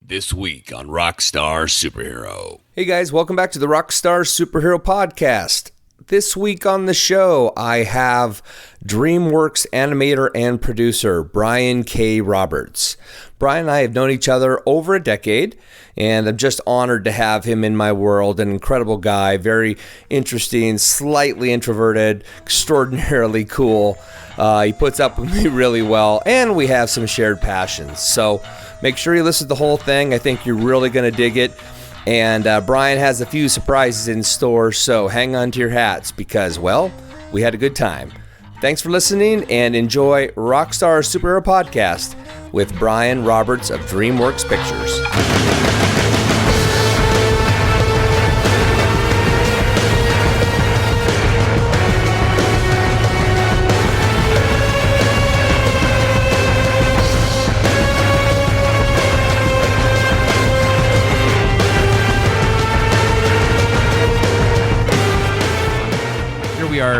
This week on Rockstar Superhero. Hey guys, welcome back to the Rockstar Superhero Podcast. This week on the show, I have Dreamworks animator and producer Brian K. Roberts. Brian and I have known each other over a decade, and I'm just honored to have him in my world. An incredible guy, very interesting, slightly introverted, extraordinarily cool. He puts up with me really well, and we have some shared passions. So make sure you listen to the whole thing. I think you're really going to dig it. And Brian has a few surprises in store, so hang on to your hats because, well, we had a good time. Thanks for listening and enjoy Rockstar Superhero Podcast with Brian Roberts of Dreamworks Pictures.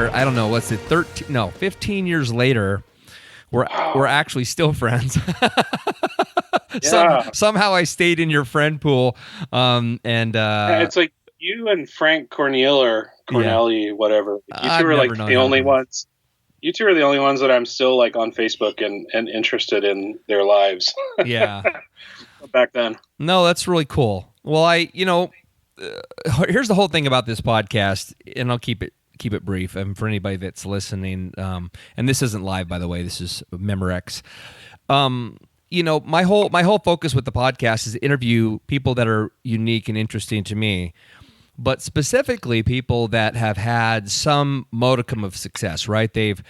I don't know, 15 years later, we're actually still friends. Yeah. Somehow I stayed in your friend pool. It's like you and Frank Cornelli, whatever. You two are like the only ones. You two are the only ones that I'm still like on Facebook and interested in their lives. Yeah. Back then. No, that's really cool. Well, here's the whole thing about this podcast, and I'll keep it brief. And for anybody that's listening, and this isn't live, by the way, this is Memorex. My whole focus with the podcast is to interview people that are unique and interesting to me, but specifically people that have had some modicum of success. Right? They've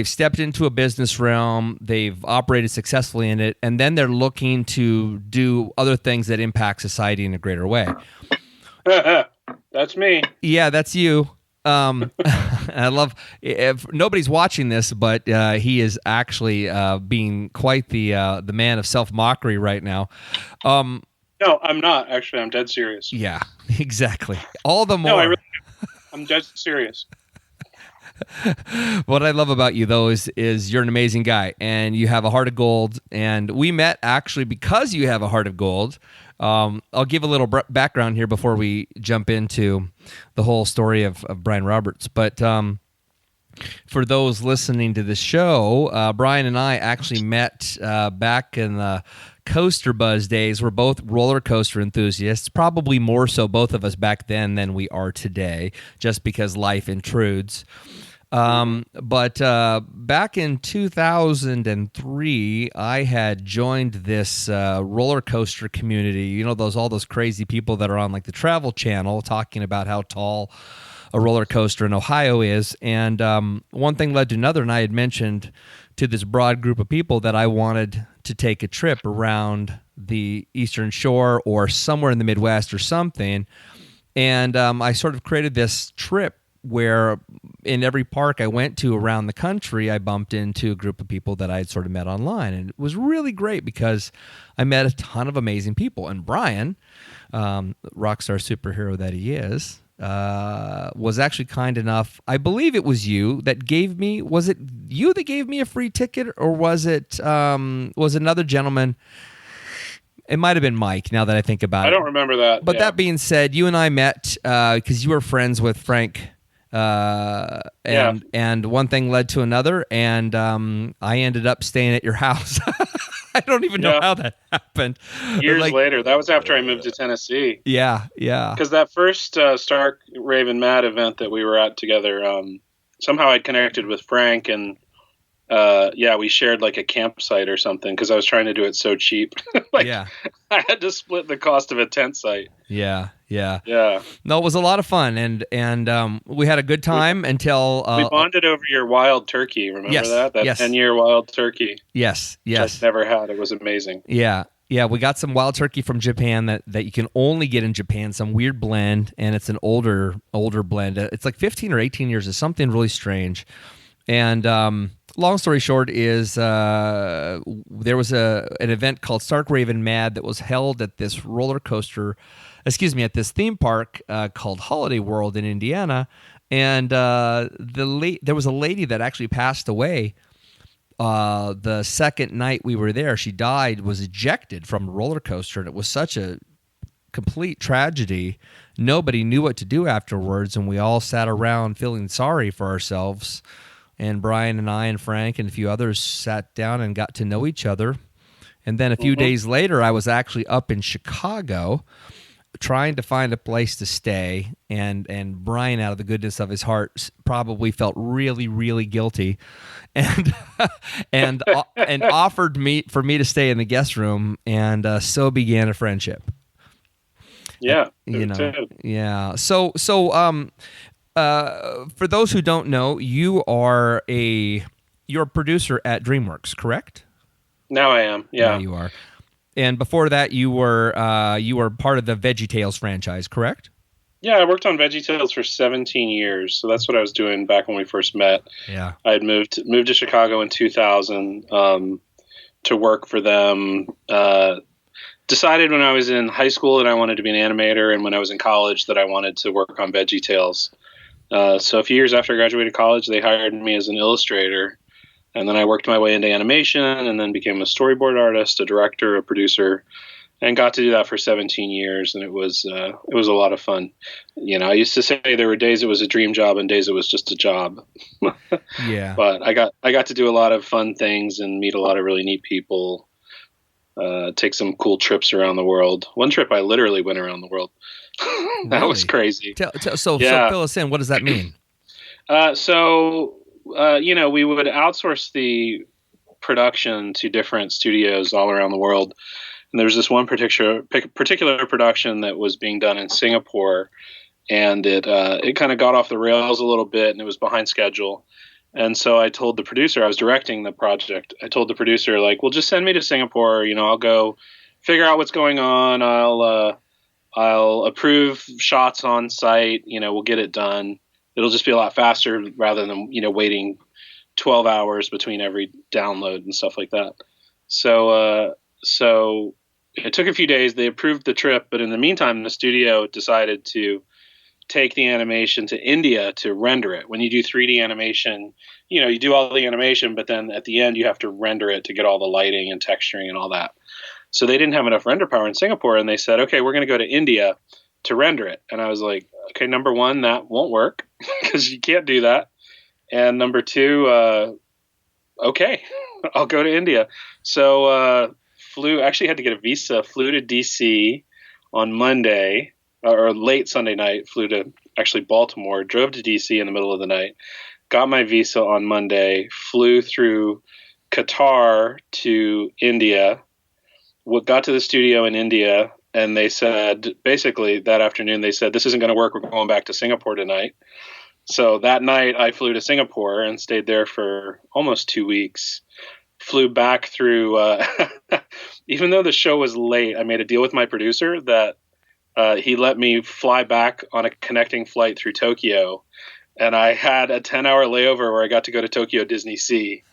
stepped into a business realm, they've operated successfully in it, and then they're looking to do other things that impact society in a greater way. That's me. Yeah, that's you. I love. If nobody's watching this, but he is actually being quite the man of self-mockery right now. No, I'm not. Actually, I'm dead serious. Yeah, exactly. All the more. No, I'm dead serious. What I love about you, though, is you're an amazing guy, and you have a heart of gold. And we met actually because you have a heart of gold. I'll give a little background here before we jump into the whole story of Brian Roberts. But for those listening to the show, Brian and I actually met back in the Coaster Buzz days. We're both roller coaster enthusiasts, probably more so both of us back then than we are today, just because life intrudes. But back in 2003, I had joined this roller coaster community. You know, all those crazy people that are on like the Travel Channel talking about how tall a roller coaster in Ohio is. And one thing led to another, and I had mentioned to this broad group of people that I wanted to take a trip around the Eastern Shore or somewhere in the Midwest or something. And I sort of created this trip where in every park I went to around the country, I bumped into a group of people that I had sort of met online. And it was really great because I met a ton of amazing people. And Brian, rockstar superhero that he is, was actually kind enough. I believe it was you that gave me, was it you that gave me a free ticket, or was it was another gentleman? It might have been Mike, now that I think about it. I don't remember that. But that being said, you and I met because you were friends with Frank. And one thing led to another, and I ended up staying at your house. I don't even know how that happened. Years later. That was after I moved to Tennessee. Yeah. Because that first Stark, Raven, Mad event that we were at together, somehow I connected with Frank, and we shared like a campsite or something because I was trying to do it so cheap. I had to split the cost of a tent site. Yeah. No, it was a lot of fun, and we had a good time until we bonded over your wild turkey. Remember that 10-year wild turkey? Yes. Which I've never had. It was amazing. Yeah. We got some wild turkey from Japan that you can only get in Japan. Some weird blend, and it's an older blend. It's like 15 or 18 years. It's something really strange, and long story short is there was an event called Stark Raven Mad that was held at this at this theme park called Holiday World in Indiana, and there was a lady that actually passed away the second night we were there, she died, was ejected from a roller coaster, and it was such a complete tragedy. Nobody knew what to do afterwards, and we all sat around feeling sorry for ourselves. And Brian and I and Frank and a few others sat down and got to know each other. And then a few days later, I was actually up in Chicago trying to find a place to stay, and Brian, out of the goodness of his heart, probably felt really, really guilty, and and offered for me to stay in the guest room, and so began a friendship. Yeah, yeah. So for those who don't know, you're a producer at Dreamworks, correct? Now I am. Yeah, now you are. And before that, you were part of the Veggie Tales franchise, correct? Yeah, I worked on Veggie Tales for 17 years, so that's what I was doing back when we first met. Yeah, I had moved to Chicago in 2000 to work for them. Decided when I was in high school that I wanted to be an animator, and when I was in college that I wanted to work on Veggie Tales. So a few years after I graduated college, they hired me as an illustrator. And then I worked my way into animation, and then became a storyboard artist, a director, a producer, and got to do that for 17 years. And it was a lot of fun. You know, I used to say there were days it was a dream job and days it was just a job. Yeah. But I got to do a lot of fun things and meet a lot of really neat people. Take some cool trips around the world. One trip I literally went around the world. That was crazy. So fill us in. What does that mean? We would outsource the production to different studios all around the world. And there was this one particular production that was being done in Singapore, and it kind of got off the rails a little bit, and it was behind schedule. And so I told the producer, I was directing the project. I told the producer, like, well, just send me to Singapore. You know, I'll go figure out what's going on. I'll approve shots on site. You know, we'll get it done. It'll just be a lot faster rather than, waiting 12 hours between every download and stuff like that. So it took a few days. They approved the trip, but in the meantime, the studio decided to take the animation to India to render it. When you do 3D animation, you do all the animation, but then at the end you have to render it to get all the lighting and texturing and all that. So they didn't have enough render power in Singapore, and they said, okay, we're going to go to India to render it. And I was like, okay, number one, that won't work because you can't do that. And number two, okay, I'll go to India. So actually had to get a visa, flew to DC on Monday or late Sunday night, flew to actually Baltimore, drove to DC in the middle of the night, got my visa on Monday, flew through Qatar to India, got to the studio in India, and they said, basically that afternoon, they said, this isn't going to work. We're going back to Singapore tonight. So that night I flew to Singapore and stayed there for almost 2 weeks. Flew back through, even though the show was late, I made a deal with my producer that he let me fly back on a connecting flight through Tokyo. And I had a 10-hour layover where I got to go to Tokyo Disney Sea,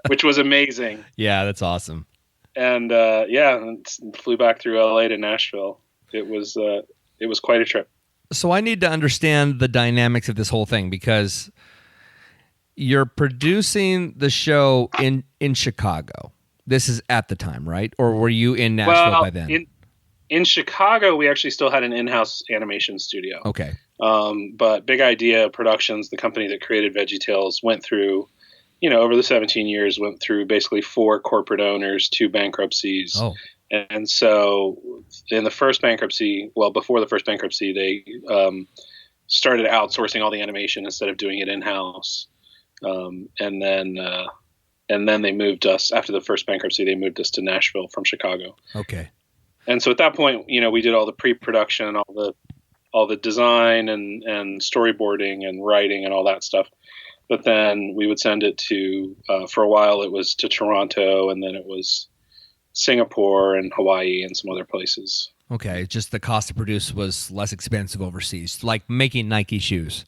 which was amazing. Yeah, that's awesome. And flew back through LA to Nashville. It was quite a trip. So I need to understand the dynamics of this whole thing, because you're producing the show in Chicago. This is at the time, right? Or were you in Nashville by then? In Chicago, we actually still had an in-house animation studio. Okay. But Big Idea Productions, the company that created Veggie Tales, went through, over the 17 years, went through basically 4 corporate owners, 2 bankruptcies. Oh. And so in the first bankruptcy, before the first bankruptcy, they started outsourcing all the animation instead of doing it in-house. And then they moved us, after the first bankruptcy, they moved us to Nashville from Chicago. Okay. And so at that point, we did all the pre-production, all the design and storyboarding and writing and all that stuff. But then we would send it to, for a while it was to Toronto, and then it was Singapore and Hawaii and some other places. Okay, just the cost to produce was less expensive overseas, like making Nike shoes.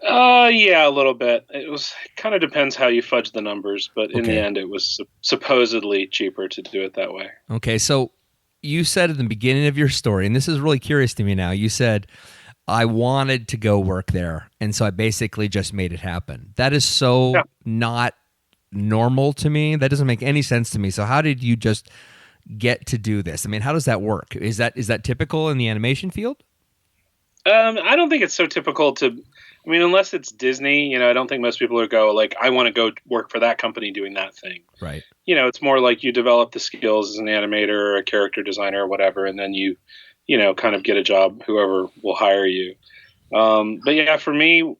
Yeah, a little bit. It kind of depends how you fudge the numbers, but in the end it was supposedly cheaper to do it that way. Okay, so you said at the beginning of your story, and this is really curious to me now, you said, I wanted to go work there, and so I basically just made it happen. That is so not normal to me. That doesn't make any sense to me. So how did you just get to do this? I mean, how does that work? Is that typical in the animation field? I don't think it's so typical I mean, unless it's Disney, I don't think most people would go like, I want to go work for that company doing that thing. Right. It's more like you develop the skills as an animator or a character designer or whatever, and then you kind of get a job, whoever will hire you. But yeah, for me,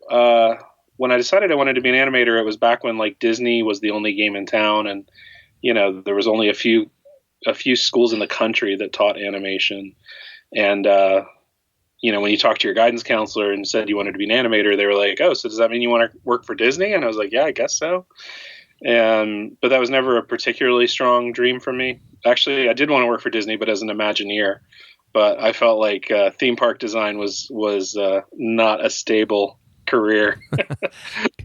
when I decided I wanted to be an animator, it was back when like Disney was the only game in town, and there was only a few schools in the country that taught animation, and when you talked to your guidance counselor and said you wanted to be an animator, they were like, "Oh, so does that mean you want to work for Disney?" And I was like, "Yeah, I guess so." But that was never a particularly strong dream for me. Actually, I did want to work for Disney, but as an Imagineer. But I felt like theme park design was not a stable career,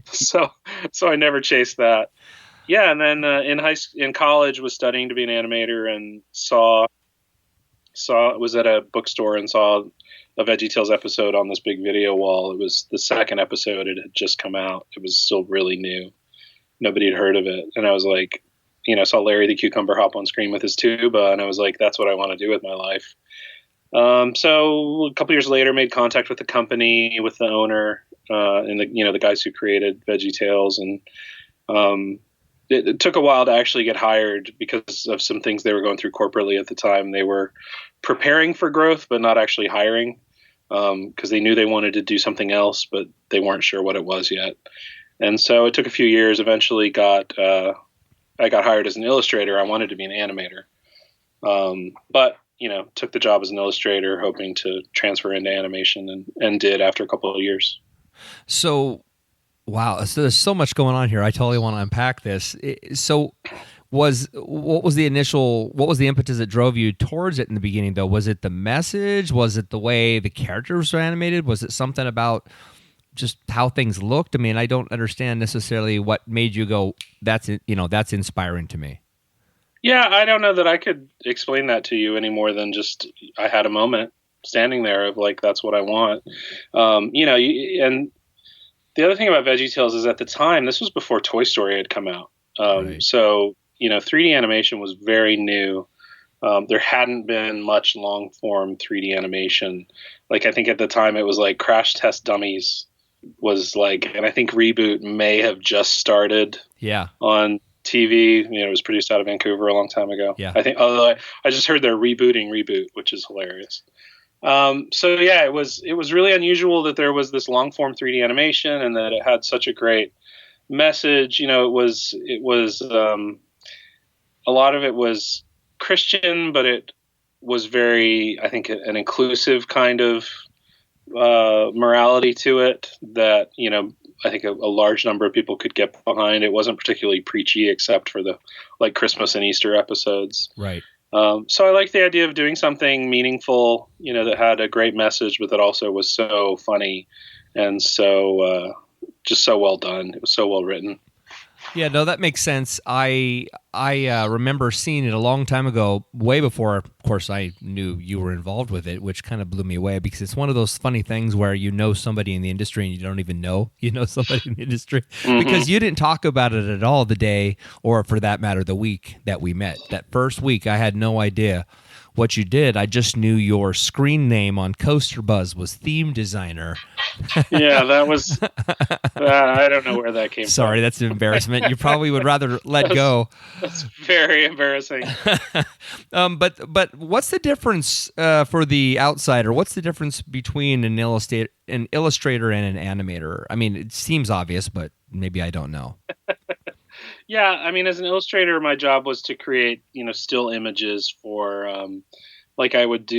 so I never chased that. Yeah, and then in college was studying to be an animator, and was at a bookstore and saw a Veggie Tales episode on this big video wall. It was the second episode. It had just come out. It was still really new. Nobody had heard of it. And I was like, saw Larry the Cucumber hop on screen with his tuba. And I was like, that's what I want to do with my life. So a couple years later, made contact with the company, with the owner, and the guys who created Veggie Tales. And it took a while to actually get hired because of some things they were going through corporately at the time. They were preparing for growth, but not actually hiring, because they knew they wanted to do something else, but they weren't sure what it was yet. And so it took a few years. Eventually I got hired as an illustrator. I wanted to be an animator. But took the job as an illustrator, hoping to transfer into animation, and did after a couple of years. So, wow. So there's so much going on here. I totally want to unpack this. So what was the impetus that drove you towards it in the beginning, though? Was it the message? Was it the way the characters were animated? Was it something about just how things looked? I mean, I don't understand necessarily what made you go, that's inspiring to me. Yeah, I don't know that I could explain that to you any more than just I had a moment standing there of like, that's what I want. And the other thing about Veggie Tales is at the time, this was before Toy Story had come out. Right. So, 3D animation was very new. There hadn't been much long form 3D animation. Like, I think at the time it was like Crash Test Dummies was like, and I think Reboot may have just started on TV. It was produced out of Vancouver a long time ago. Yeah. I think, although I just heard they're rebooting Reboot, which is hilarious. So yeah, it was really unusual that there was this long form 3D animation and that it had such a great message. It was a lot of it was Christian, but it was very, I think, an inclusive kind of morality to it that, I think a large number of people could get behind. It wasn't particularly preachy except for the like Christmas and Easter episodes. Right. So I liked the idea of doing something meaningful, that had a great message, but that also was so funny and so just so well done. It was so well written. Yeah, no, that makes sense. I remember seeing it a long time ago, way before, of course, I knew you were involved with it, which kind of blew me away because it's one of those funny things where somebody in the industry and you don't even know somebody in the industry because you didn't talk about it at all the day, or for that matter, the week that we met. That first week, I had no idea what you did. I just knew your screen name on Coaster Buzz was theme designer. Yeah, that was, I don't know where that came from. Sorry, that's an embarrassment. You probably would rather let go. That's very embarrassing. But what's the difference for the outsider? What's the difference between an illustrator and an animator? I mean, it seems obvious, but maybe I don't know. Yeah, I mean, as an illustrator, my job was to create, still images for, like I would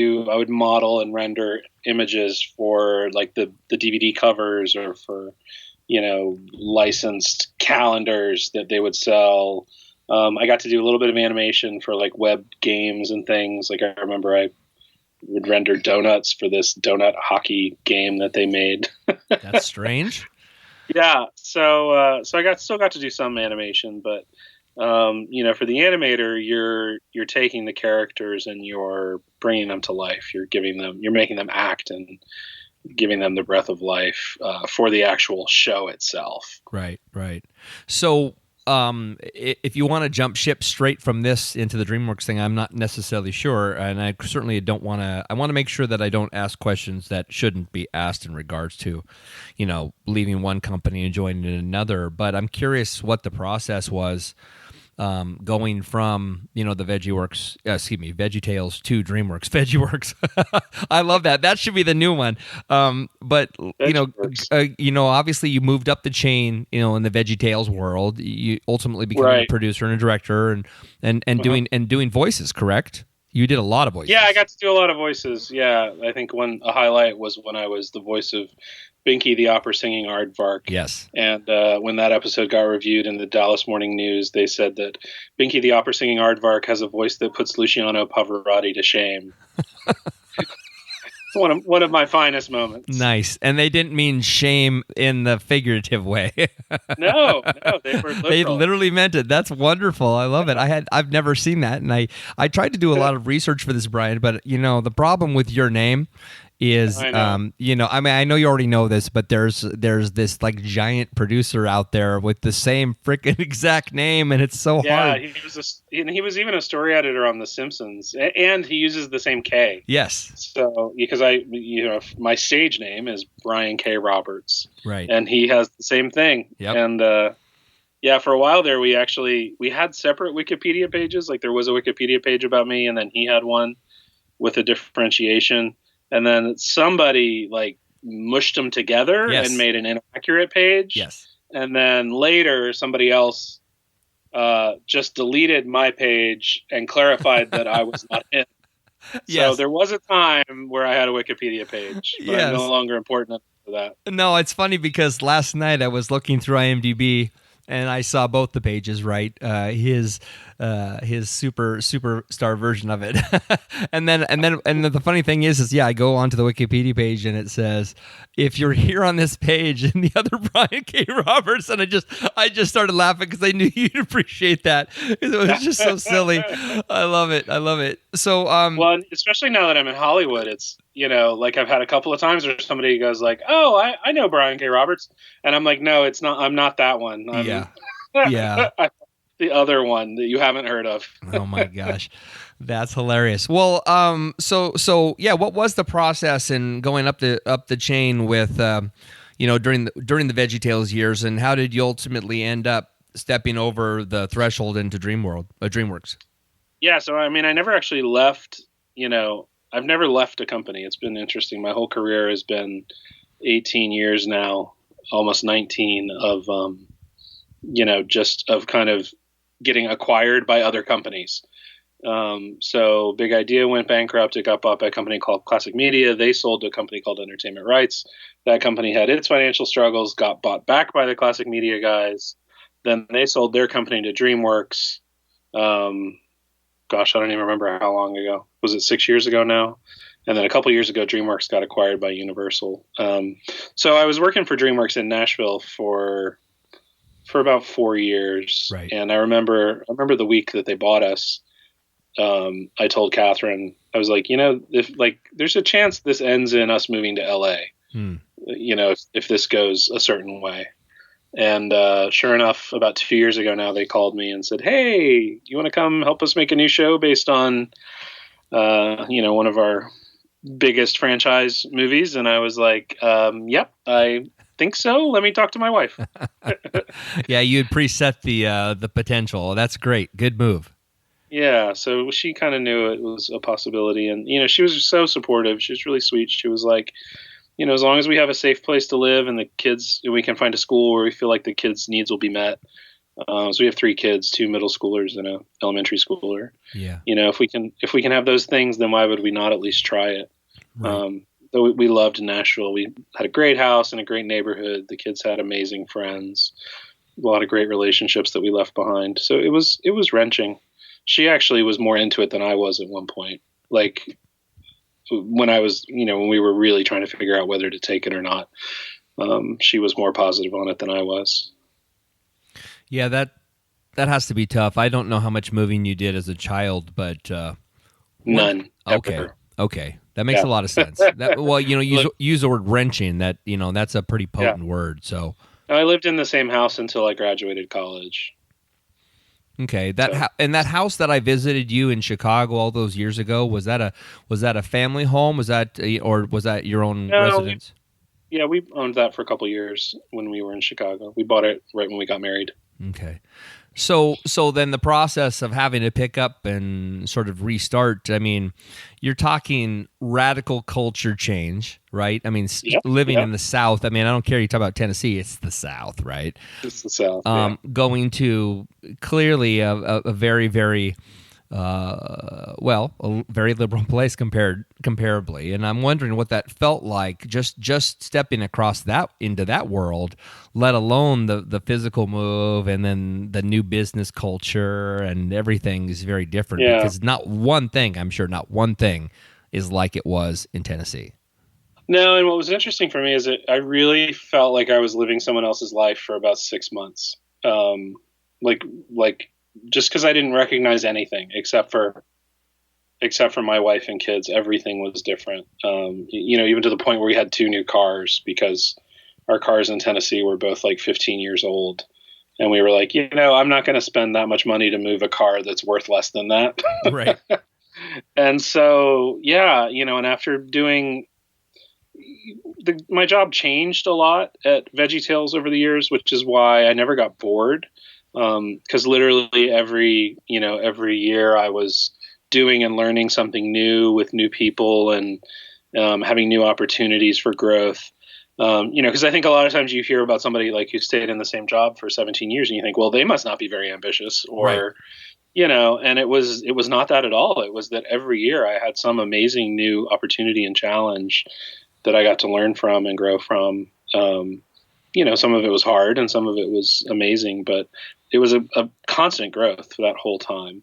model and render images for like the DVD covers or for, licensed calendars that they would sell. I got to do a little bit of animation for like web games and things. Like I remember I would render donuts for this donut hockey game that they made. That's strange. Yeah, so I still got to do some animation, but for the animator, you're taking the characters and you're bringing them to life. You're making them act and giving them the breath of life for the actual show itself. Right. So if you want to jump ship straight from this into the DreamWorks thing, I'm not necessarily sure, and I certainly don't want to. I want to make sure that I don't ask questions that shouldn't be asked in regards to, leaving one company and joining another. But I'm curious what the process was. Going from the Veggie Tales to DreamWorks, VeggieWorks. I love that. That should be the new one. But obviously you moved up the chain, in the Veggie Tales world. You ultimately became a producer and a director, and doing voices. Correct? You did a lot of voices. Yeah, I got to do a lot of voices. Yeah, I think a highlight was when I was the voice of Binky the opera singing aardvark. Yes. And when that episode got reviewed in the Dallas Morning News, they said that Binky the opera singing aardvark has a voice that puts Luciano Pavarotti to shame. It's one of my finest moments. Nice. And they didn't mean shame in the figurative way. No, they were literal. They literally meant it. That's wonderful. I love it. I've never seen that, and I tried to do a lot of research for this, Brian, but the problem with your name is I know you already know this, but there's this like giant producer out there with the same freaking exact name, and it's so hard. Yeah, he was even a story editor on The Simpsons, and he uses the same K. Yes. So because my stage name is Brian K. Roberts, right, and he has the same thing. Yep. And for a while there, we had separate Wikipedia pages. Like there was a Wikipedia page about me, and then he had one with a differentiation. And then somebody mushed them together and made an inaccurate page. Yes. And then later somebody else just deleted my page and clarified that I was not him. So there was a time where I had a Wikipedia page, but I'm no longer important enough for that. No, it's funny because last night I was looking through IMDb and I saw both the pages, right? His superstar version of it, and the funny thing is I go onto the Wikipedia page and it says, if you're here on this page, and the other Brian K. Roberts, and I just started laughing because I knew you'd appreciate that. It was just so silly. I love it. So well, especially now that I'm in Hollywood, it's I've had a couple of times where somebody goes like, "Oh, I know Brian K. Roberts," and I'm like, "No, it's not. I'm not that one." Yeah. The other one that you haven't heard of. Oh my gosh, that's hilarious. Well, so yeah, what was the process in going up the chain with, during the Veggie Tales years, and how did you ultimately end up stepping over the threshold into DreamWorks? Yeah, so I mean, I never actually left. I've never left a company. It's been interesting. My whole career has been 18 years now, almost 19 of, just of kind of getting acquired by other companies. So Big Idea went bankrupt. It got bought by a company called Classic Media. They sold to a company called Entertainment Rights. That company had its financial struggles, got bought back by the Classic Media guys. Then they sold their company to DreamWorks. Gosh, I don't even remember how long ago. Was it 6 years ago now? And then a couple years ago, DreamWorks got acquired by Universal. So I was working for DreamWorks in Nashville for about 4 years. Right. And I remember the week that they bought us, I told Catherine, I was like, if there's a chance this ends in us moving to LA, if this goes a certain way. And sure enough, about 2 years ago now, they called me and said, "Hey, you want to come help us make a new show based on, one of our biggest franchise movies?" And I was like, "Yep, I think so. Let me talk to my wife." Yeah, you had preset the potential. That's great. Good move. Yeah, so she kind of knew it was a possibility, and she was so supportive. She was really sweet. She was like, as long as we have a safe place to live and we can find a school where we feel like the kids' needs will be met. So we have 3 kids, 2 middle schoolers and an elementary schooler. Yeah. If we can have those things, then why would we not at least try it? Right. Though we loved Nashville. We had a great house and a great neighborhood. The kids had amazing friends, a lot of great relationships that we left behind. So it was wrenching. She actually was more into it than I was at one point. Like when I was, when we were really trying to figure out whether to take it or not, she was more positive on it than I was. Yeah, that has to be tough. I don't know how much moving you did as a child, but none. Okay, that makes a lot of sense. Use the word wrenching. That's a pretty potent word. So I lived in the same house until I graduated college. Okay, and that house that I visited you in Chicago all those years ago, was that a family home? Or was that your own No, residence? yeah, we owned that for a couple years when we were in Chicago. We bought it right when we got married. Okay. So then the process of having to pick up and sort of restart, I mean, you're talking radical culture change, right? I mean, living in the South, I mean, I don't care, you talk about Tennessee, it's the South, right? It's the South. Going to clearly a very, very a very liberal place comparably, and I'm wondering what that felt like just stepping across into that world, let alone the physical move and then the new business culture, and everything is very different because I'm sure not one thing is like it was in Tennessee. No, and what was interesting for me is that I really felt like I was living someone else's life for about 6 months. Like just because I didn't recognize anything except for my wife and kids, everything was different. Even to the point where we had 2 new cars because our cars in Tennessee were both like 15 years old. And we were like, I'm not going to spend that much money to move a car that's worth less than that. Right. And so, and after doing my job changed a lot at Veggie Tales over the years, which is why I never got bored. Because literally every year I was doing and learning something new with new people and having new opportunities for growth. Because I think a lot of times you hear about somebody like who stayed in the same job for 17 years and you think, well, they must not be very ambitious, or, right. And it was not that at all. It was that every year I had some amazing new opportunity and challenge that I got to learn from and grow from. Some of it was hard and some of it was amazing, but it was a constant growth for that whole time.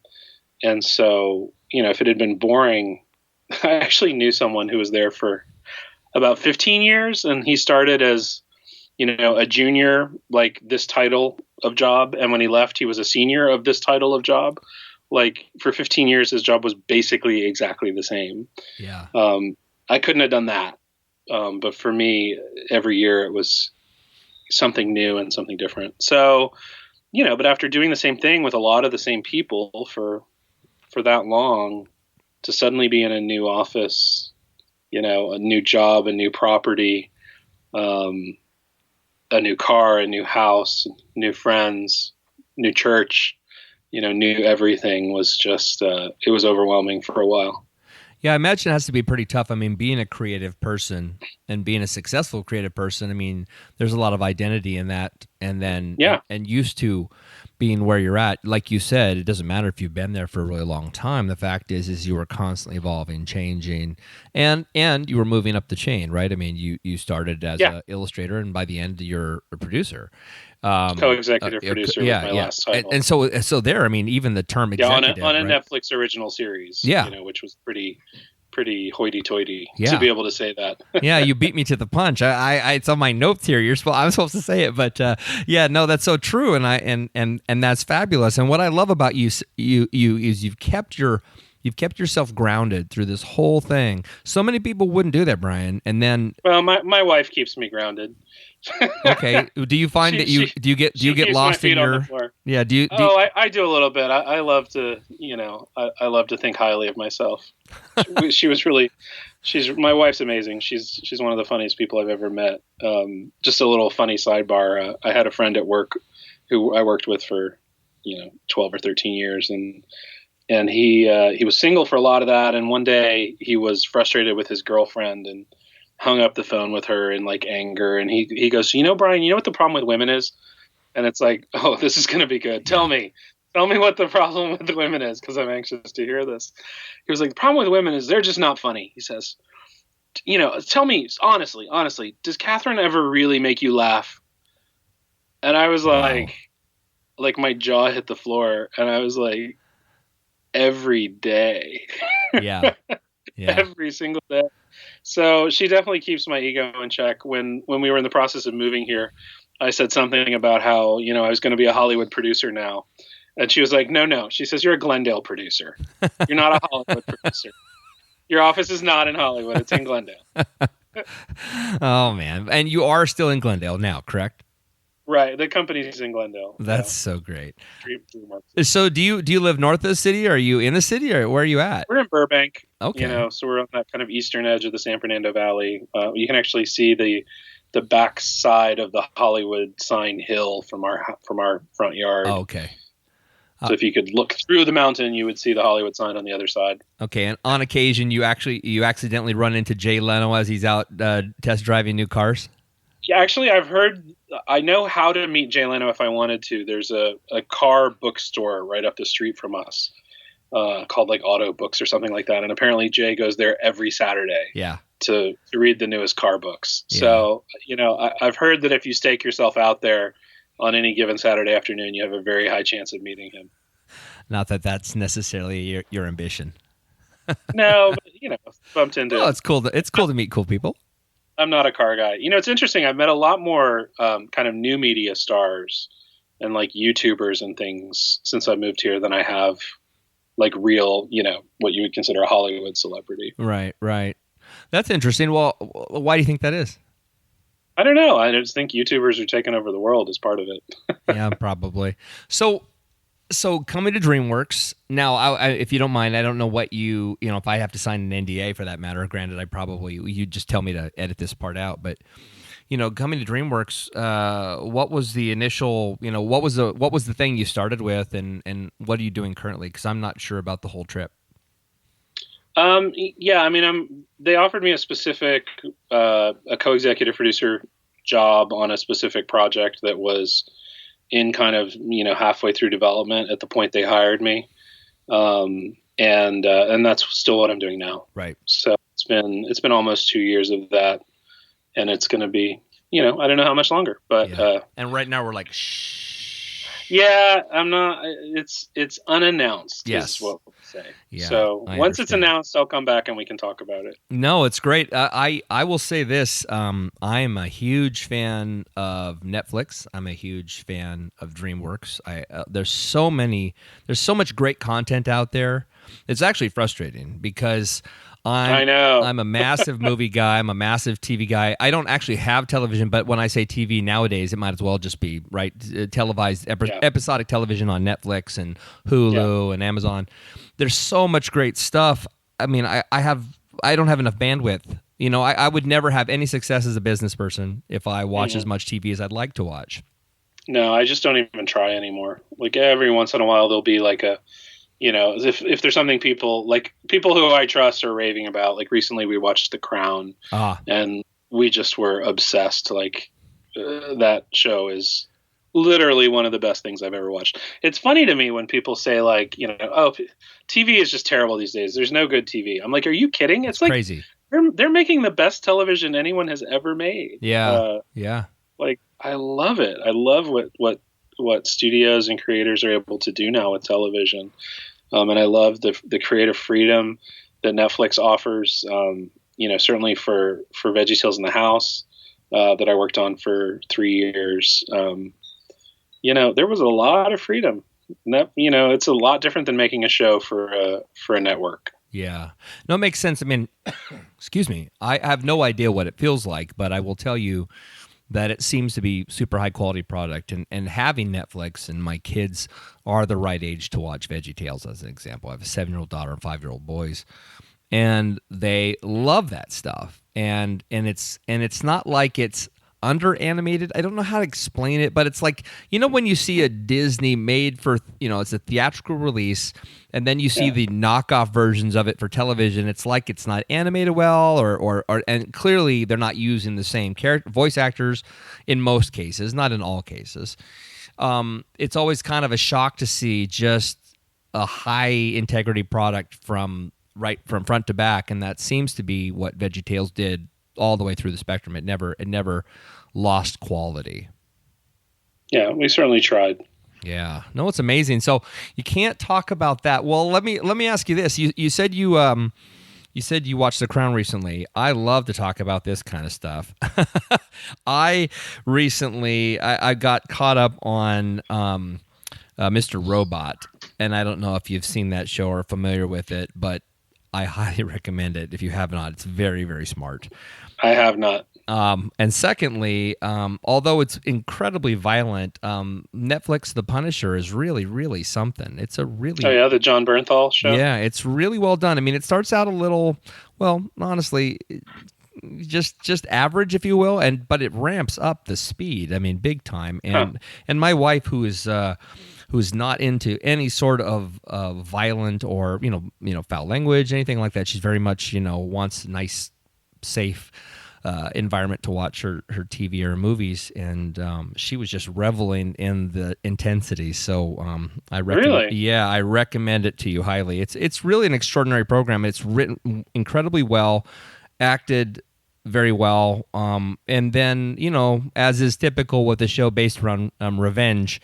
And so, if it had been boring, I actually knew someone who was there for about 15 years, and he started as, a junior, like this title of job. And when he left, he was a senior of this title of job. Like for 15 years, his job was basically exactly the same. Yeah. I couldn't have done that. But for me, every year it was something new and something different. So, but after doing the same thing with a lot of the same people for that long, to suddenly be in a new office, a new job, a new property, a new car, a new house, new friends, new church, new everything was just, it was overwhelming for a while. Yeah, I imagine it has to be pretty tough. I mean, being a creative person and being a successful creative person, I mean, there's a lot of identity in that. And then, and used to being where you're at, like you said, it doesn't matter if you've been there for a really long time. The fact is you were constantly evolving, changing, and you were moving up the chain, right? I mean, you started as an illustrator, and by the end, you're a producer. Co-executive producer with my last title. And so there, I mean, even the term executive, on a right? Netflix original series, which was pretty hoity-toity to be able to say that. Yeah, you beat me to the punch. I it's on my notes here. I'm supposed to say it, but that's so true, and that's fabulous. And what I love about you is you've kept yourself grounded through this whole thing. So many people wouldn't do that, Brian. And then, well, my wife keeps me grounded. Okay. Do you find that you get lost in your? Yeah. I do a little bit. I love to I love to think highly of myself. My wife's amazing. She's one of the funniest people I've ever met. Just a little funny sidebar. I had a friend at work who I worked with for 12 or 13 years, and he was single for a lot of that. And one day he was frustrated with his girlfriend and hung up the phone with her in like anger. And he goes, Brian, you know what the problem with women is? And it's like, oh, this is going to be good. Tell me what the problem with the women is, because I'm anxious to hear this. He was like, the problem with women is they're just not funny. He says, tell me honestly, does Catherine ever really make you laugh? And I was like my jaw hit the floor, and I was like, every day. Yeah. Every single day. So she definitely keeps my ego in check. When we were in the process of moving here, I said something about how, I was going to be a Hollywood producer now. And she was like, no. She says, you're a Glendale producer. You're not a Hollywood producer. Your office is not in Hollywood. It's in Glendale. Oh, man. And you are still in Glendale now, correct? Right. The company's in Glendale. That's so great. Dreamworks. So do you live north of the city? Are you in the city, or where are you at? We're in Burbank. Okay. So we're on that kind of eastern edge of the San Fernando Valley. You can actually see the back side of the Hollywood sign hill from our front yard. Oh, okay. So if you could look through the mountain, you would see the Hollywood sign on the other side. Okay, and on occasion, you accidentally run into Jay Leno as he's out test driving new cars? Yeah, actually, I know how to meet Jay Leno if I wanted to. There's a car bookstore right up the street from us called like Auto Books or something like that. And apparently Jay goes there every Saturday to read the newest car books. Yeah. So, I've heard that if you stake yourself out there on any given Saturday afternoon, you have a very high chance of meeting him. Not that that's necessarily your ambition. No, but, bumped into. Oh, it's cool. It's cool to meet cool people. I'm not a car guy. It's interesting. I've met a lot more kind of new media stars and like YouTubers and things since I moved here than I have like real, what you would consider a Hollywood celebrity. Right. That's interesting. Well, why do you think that is? I don't know. I just think YouTubers are taking over the world as part of it. Yeah, probably. So coming to Dreamworks now, if you don't mind, I don't know what if I have to sign an NDA for that matter. Granted, you just tell me to edit this part out. But coming to Dreamworks, what was the initial? What was the thing you started with, and what are you doing currently? Because I'm not sure about the whole trip. Yeah, they offered me a specific a co-executive producer job on a specific project that was in kind of halfway through development at the point they hired me, and that's still what I'm doing now. Right. So it's been almost 2 years of that, and it's going to be I don't know how much longer, but and right now we're like shh. Yeah, I'm not. It's unannounced. Yes, is what we'll say. Yeah, so once it's announced, I'll come back and we can talk about it. No, it's great. I will say this: I am a huge fan of Netflix. I'm a huge fan of DreamWorks. There's so much great content out there. It's actually frustrating because I know. I'm a massive movie guy. I'm a massive TV guy. I don't actually have television, but when I say TV nowadays, it might as well just be televised episodic television on Netflix and Hulu and Amazon. There's so much great stuff. I mean, I don't have enough bandwidth. I would never have any success as a business person if I watch as much TV as I'd like to watch. No, I just don't even try anymore. Like every once in a while, there'll be like if there's something people who I trust are raving about, like recently we watched The Crown and we just were obsessed. Like that show is literally one of the best things I've ever watched. It's funny to me when people say like, oh, TV is just terrible these days. There's no good TV. I'm like, are you kidding? It's like crazy. They're making the best television anyone has ever made. Yeah. Yeah. Like I love it. I love what studios and creators are able to do now with television. And I love the creative freedom that Netflix offers, certainly for Veggie Tales in the House that I worked on for 3 years. There was a lot of freedom. It's a lot different than making a show for a network. Yeah. No, it makes sense. I mean, excuse me. I have no idea what it feels like, but I will tell you that it seems to be super high quality product, and having Netflix, and my kids are the right age to watch Veggie Tales as an example. I have a 7-year-old daughter and 5-year-old boys, and they love that stuff. And it's not like it's under animated. I don't know how to explain it, but it's like, when you see a Disney made for, it's a theatrical release, and then you see the knockoff versions of it for television. It's like it's not animated well, or and clearly they're not using the same voice actors in most cases, not in all cases. It's always kind of a shock to see just a high integrity product from front to back, and that seems to be what Veggie Tales did all the way through the spectrum. It never lost quality. Yeah, we certainly tried. Yeah, no, it's amazing. So you can't talk about that. Well, let me ask you this. You said you watched The Crown recently. I love to talk about this kind of stuff. I recently I got caught up on Mr. Robot, and I don't know if you've seen that show or are familiar with it, but I highly recommend it if you have not. It's very, very smart. I have not. And secondly, although it's incredibly violent, Netflix The Punisher is really, really something. It's a really the Jon Bernthal show. Yeah, it's really well done. I mean, it starts out a little, well, honestly, just average, if you will, but it ramps up the speed. I mean, big time. And my wife, who's not into any sort of violent or foul language, anything like that, she's very much wants a nice, safe environment to watch her TV or movies, and she was just reveling in the intensity. So I recommend, I recommend it to you highly. It's really an extraordinary program. It's written incredibly well, acted very well, and then as is typical with a show based around revenge,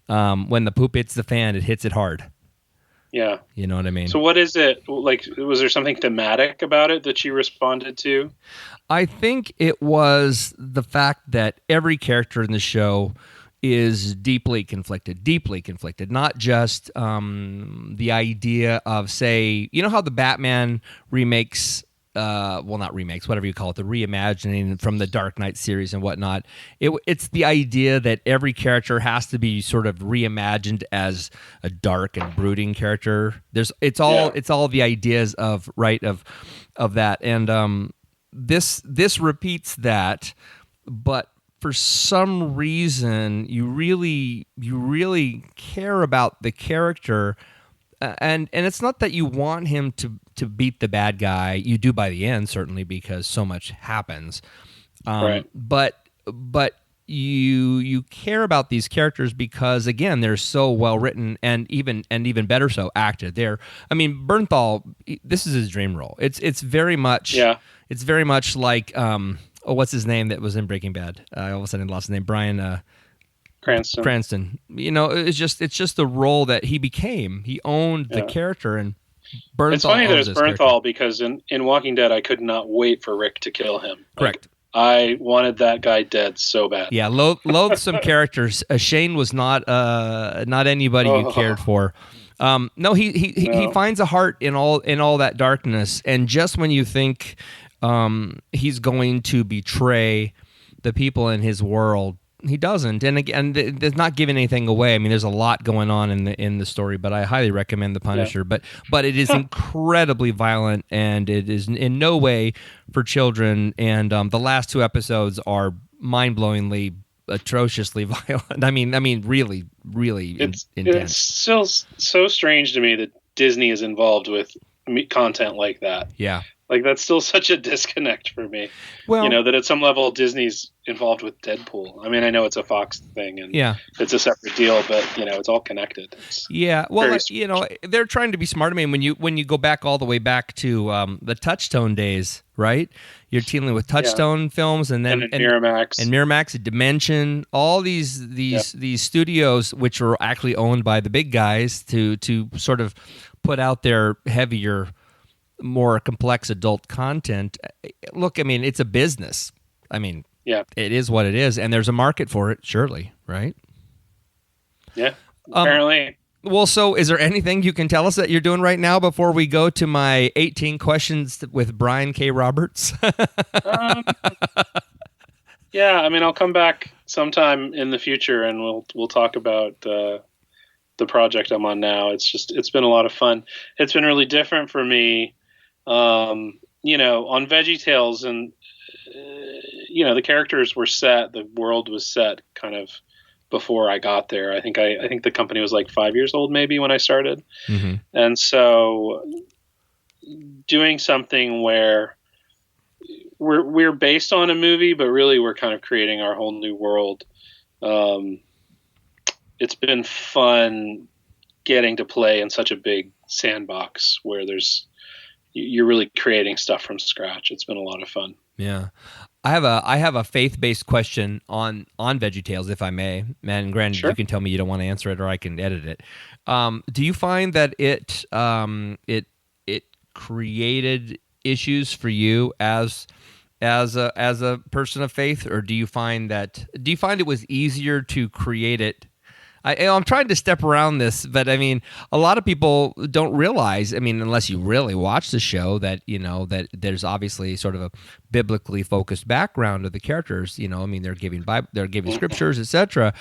when the poop hits the fan, it hits it hard. Yeah. You know what I mean? So what is it like? Was there something thematic about it that you responded to? I think it was the fact that every character in the show is deeply conflicted, not just the idea of, say, how the Batman remakes, not remakes, whatever you call it, the reimagining from the Dark Knight series and whatnot. It's the idea that every character has to be sort of reimagined as a dark and brooding character. It's all the ideas of that, and this repeats that, but for some reason you really care about the character, and it's not that you want him to beat the bad guy. You do by the end, certainly, because so much happens. Right. But you care about these characters because, again, they're so well written and even better so acted. Bernthal, this is his dream role. It's very much It's very much like what's his name that was in Breaking Bad? I all of a sudden lost his name. Bryan Cranston. It's just the role that he became. He owned the character, and Bernthal. It's funny that it's Bernthal because in Walking Dead, I could not wait for Rick to kill him. Correct. I wanted that guy dead so bad. Yeah, loathsome characters. Shane was not anybody you cared for. No, he finds a heart in all that darkness, and just when you think he's going to betray the people in his world, he doesn't. And again, there's not giving anything away. I mean, there's a lot going on in the story, but I highly recommend The Punisher. Yeah. But it is incredibly violent, and it is in no way for children. And the last two episodes are mind-blowingly, atrociously violent. I mean, really, really intense. It's still so strange to me that Disney is involved with content like that. Yeah. Like, that's still such a disconnect for me. Well, that at some level Disney's involved with Deadpool. I mean, I know it's a Fox thing and it's a separate deal, but it's all connected. They're trying to be smart. I mean, when you go back all the way back to the Touchstone days, right? You're dealing with Touchstone films, and then Miramax, and Dimension, all these studios which are actually owned by the big guys to sort of put out their heavier, more complex adult content. Look, I mean, it's a business. I mean, it is what it is, and there's a market for it, surely, right? Yeah, apparently. Well, so is there anything you can tell us that you're doing right now before we go to my 18 questions with Brian K. Roberts? Yeah, I mean, I'll come back sometime in the future, and we'll talk about the project I'm on now. It's been a lot of fun. It's been really different for me. On Veggie Tales, and the characters were set, the world was set kind of before I got there. I think the company was like 5 years old maybe when I started. Mm-hmm. And so doing something where we're based on a movie, but really we're kind of creating our whole new world. It's been fun getting to play in such a big sandbox where you're really creating stuff from scratch. It's been a lot of fun. Yeah. I have a faith-based question on Veggie Tales, if I may. And granted, You can tell me you don't want to answer it, or I can edit it. Do you find that it created issues for you as a person of faith, or do you find it was easier to create it I'm trying to step around this, but I mean, a lot of people don't realize, I mean, unless you really watch the show, that, that there's obviously sort of a biblically focused background of the characters. I mean, they're giving scriptures, etc.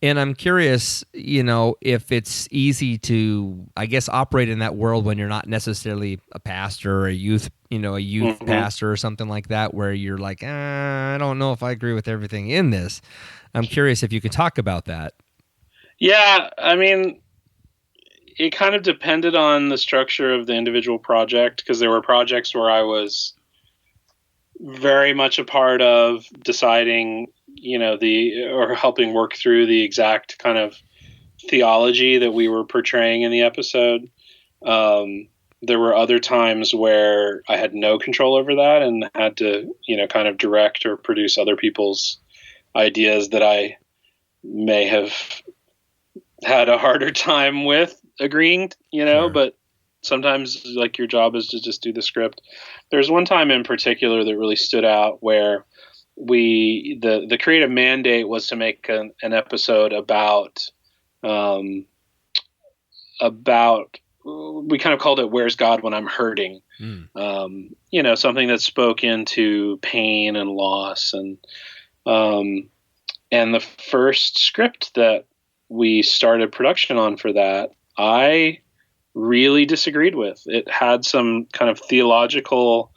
And I'm curious, if it's easy to, I guess, operate in that world when you're not necessarily a pastor or a youth pastor or something like that, where you're like, I don't know if I agree with everything in this. I'm curious if you could talk about that. Yeah, I mean, it kind of depended on the structure of the individual project, because there were projects where I was very much a part of deciding, or helping work through the exact kind of theology that we were portraying in the episode. There were other times where I had no control over that and had to, kind of direct or produce other people's ideas that I may have had a harder time with agreeing, Sure. But sometimes, like, your job is to just do the script. There's one time in particular that really stood out where the creative mandate was to make an episode about we kind of called it "Where's God When I'm Hurting?" Something that spoke into pain and loss, and the first script that we started production on for that, I really disagreed with. It had some kind of theological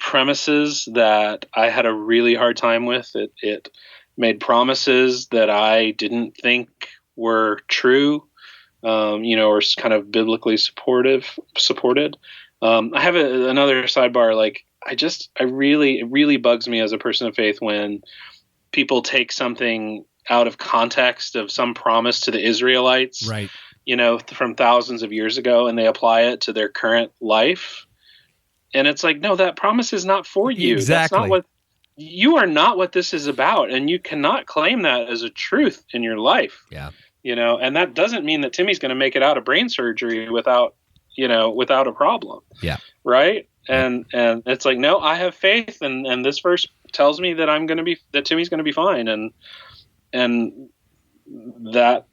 premises that I had a really hard time with. It made promises that I didn't think were true, or kind of biblically supported. I have another sidebar. Like, it really bugs me as a person of faith when people take something out of context of some promise to the Israelites, right, from thousands of years ago, and they apply it to their current life. And it's like, no, that promise is not for you. Exactly. That's not you are not what this is about. And you cannot claim that as a truth in your life. Yeah. And that doesn't mean that Timmy's going to make it out of brain surgery without a problem. Yeah. Right. And it's like, no, I have faith. And this verse tells me that that Timmy's going to be fine. And that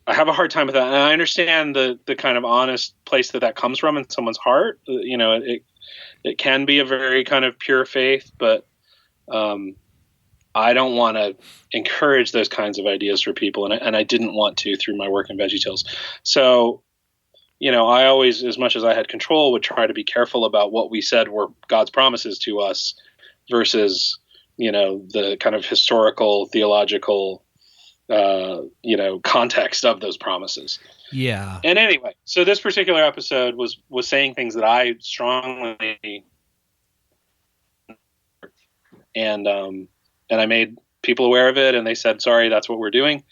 I have a hard time with that. And I understand the kind of honest place that comes from in someone's heart. It can be a very kind of pure faith, but I don't want to encourage those kinds of ideas for people. And I didn't want to through my work in Veggie Tales. So, I always, as much as I had control, would try to be careful about what we said were God's promises to us versus, the kind of historical, theological, context of those promises. Yeah. And anyway, so this particular episode was saying things that I strongly, and I made people aware of it, and they said, sorry, that's what we're doing.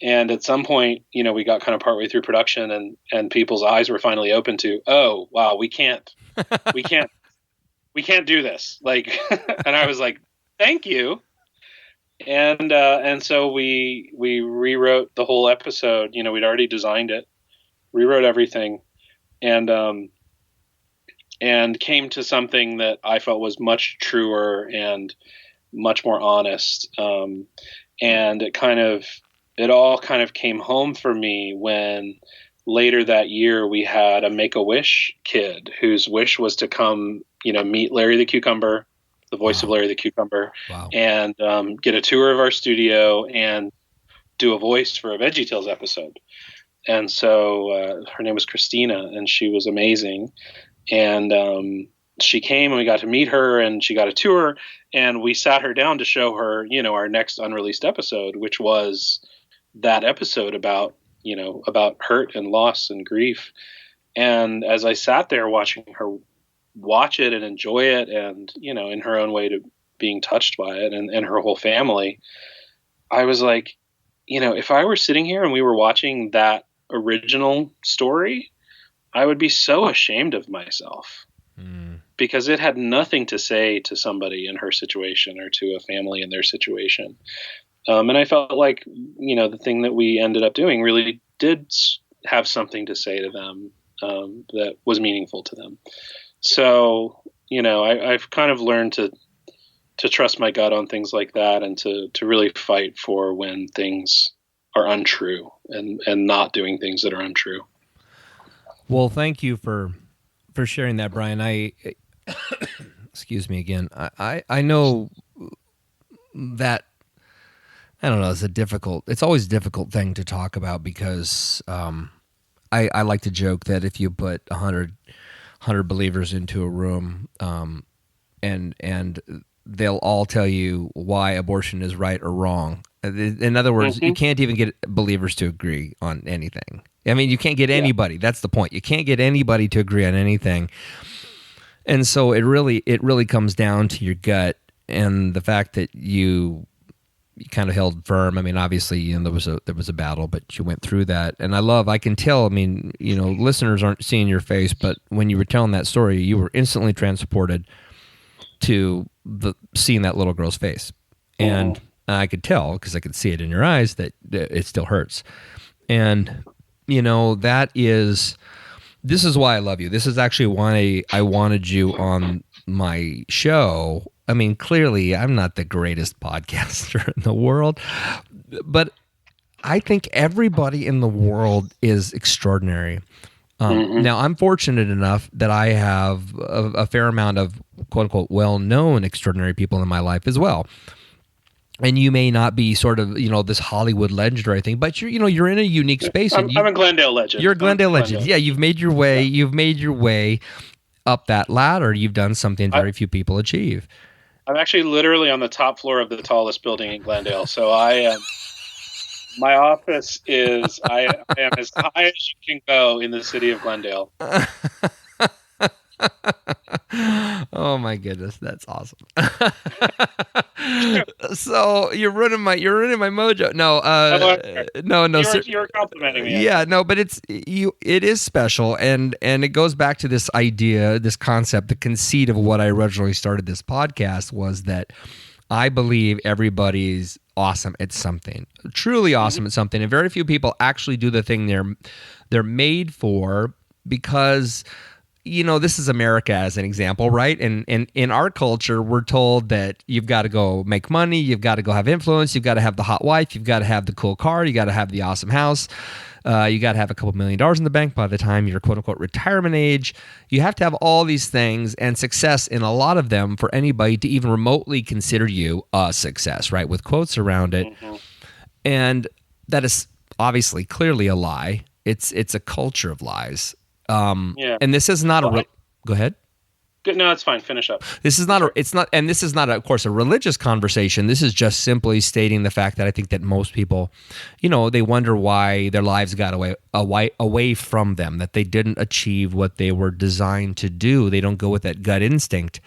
And at some point, we got kind of partway through production, and people's eyes were finally open to, oh, wow, we can't do this. Like, and I was like, thank you. And so we rewrote the whole episode. We'd already designed it, rewrote everything, and came to something that I felt was much truer and much more honest. And it all kind of came home for me when later that year we had a Make-A-Wish kid whose wish was to come, meet Larry the Cucumber, the voice of Larry the Cucumber, and get a tour of our studio and do a voice for a Veggie Tales episode. And so her name was Christina, and she was amazing. And she came, and we got to meet her, and she got a tour, and we sat her down to show her, our next unreleased episode, which was that episode about hurt and loss and grief. And as I sat there watching her watch it and enjoy it, and in her own way to being touched by it, and her whole family, I was like, if I were sitting here and we were watching that original story, I would be so ashamed of myself, because it had nothing to say to somebody in her situation or to a family in their situation. And I felt like, the thing that we ended up doing really did have something to say to them that was meaningful to them. So, I've kind of learned to trust my gut on things like that, and to really fight for when things untrue, and not doing things that are untrue. Well, thank you for sharing that, Brian. I excuse me again. I know that, I don't know, it's always a difficult thing to talk about because I like to joke that if you put 100 believers into a room, and they'll all tell you why abortion is right or wrong. In other words, you can't even get believers to agree on anything. I mean, you can't get anybody. That's the point. You can't get anybody to agree on anything. And so it really comes down to your gut and the fact that you kind of held firm. I mean, obviously, there was a battle, but you went through that. And I can tell, I mean, listeners aren't seeing your face, but when you were telling that story, you were instantly transported to seeing that little girl's face. And I could tell, because I could see it in your eyes, that it still hurts. And, this is why I love you. This is actually why I wanted you on my show. I mean, clearly, I'm not the greatest podcaster in the world, but I think everybody in the world is extraordinary. Now, I'm fortunate enough that I have a fair amount of quote-unquote well-known extraordinary people in my life as well. And you may not be sort of, this Hollywood legend or anything, but you're in a unique space. I'm a Glendale legend. You're a Glendale legend. Yeah, you've made your way. Yeah. You've made your way up that ladder. You've done something very few people achieve. I'm actually literally on the top floor of the tallest building in Glendale. So I am. My office is. I am as high as you can go in the city of Glendale. Oh my goodness, that's awesome. So you're ruining my mojo. No. You're complimenting me. Yeah, no, but it is special, and it goes back to this idea, this concept, the conceit of what I originally started this podcast was that I believe everybody's awesome at something, truly awesome at something, and very few people actually do the thing they're made for, because this is America as an example, right? And in our culture, we're told that you've got to go make money, you've got to go have influence, you've got to have the hot wife, you've got to have the cool car, you got to have the awesome house, you got to have a couple $1 million in the bank by the time you're quote unquote retirement age. You have to have all these things and success in a lot of them for anybody to even remotely consider you a success, right? With quotes around it. And that is obviously clearly a lie. It's a culture of lies. And this is not go ahead. Good. No, it's fine. Finish up. This is not of course, a religious conversation. This is just simply stating the fact that I think that most people, they wonder why their lives got away from them, that they didn't achieve what they were designed to do. They don't go with that gut instinct.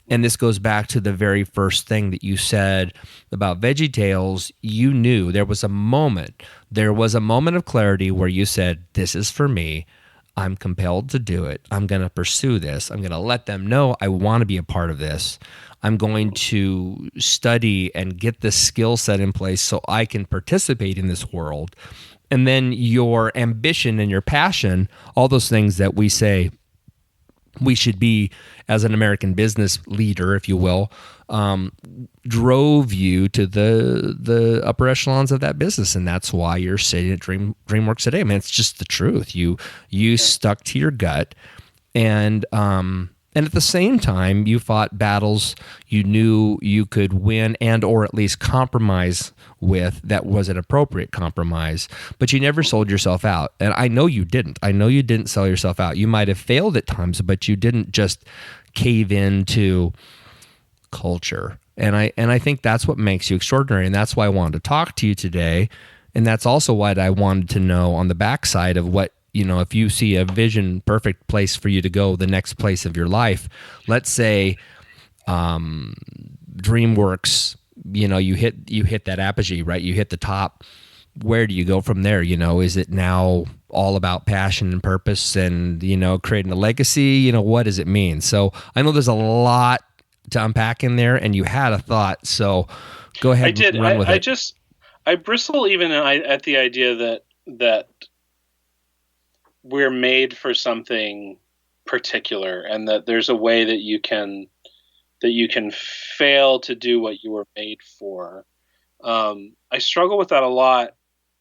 And this goes back to the very first thing that you said about Veggie Tales. You knew there was a moment of clarity where you said, this is for me. I'm compelled to do it. I'm going to pursue this. I'm going to let them know I want to be a part of this. I'm going to study and get this skill set in place so I can participate in this world. And then your ambition and your passion, all those things that we say we should be as an American business leader, if you will, drove you to the upper echelons of that business, and that's why you're sitting at Dreamworks today. I mean, it's just the truth. You stuck to your gut, and at the same time, you fought battles you knew you could win and or at least compromise with. That was an appropriate compromise, but you never sold yourself out. And I know you didn't. I know you didn't sell yourself out. You might have failed at times, but you didn't just cave into culture. And I think that's what makes you extraordinary. And that's why I wanted to talk to you today. And that's also what I wanted to know on the backside of what, if you see a vision, perfect place for you to go, the next place of your life, let's say Dreamworks, you hit that apogee, right? You hit the top. Where do you go from there? Is it now all about passion and purpose and, creating a legacy? What does it mean? So I know there's a lot to unpack in there, and you had a thought. So go ahead. I did. Run with it. I bristle even at the idea that we're made for something particular, and that there's a way that you can fail to do what you were made for. I struggle with that a lot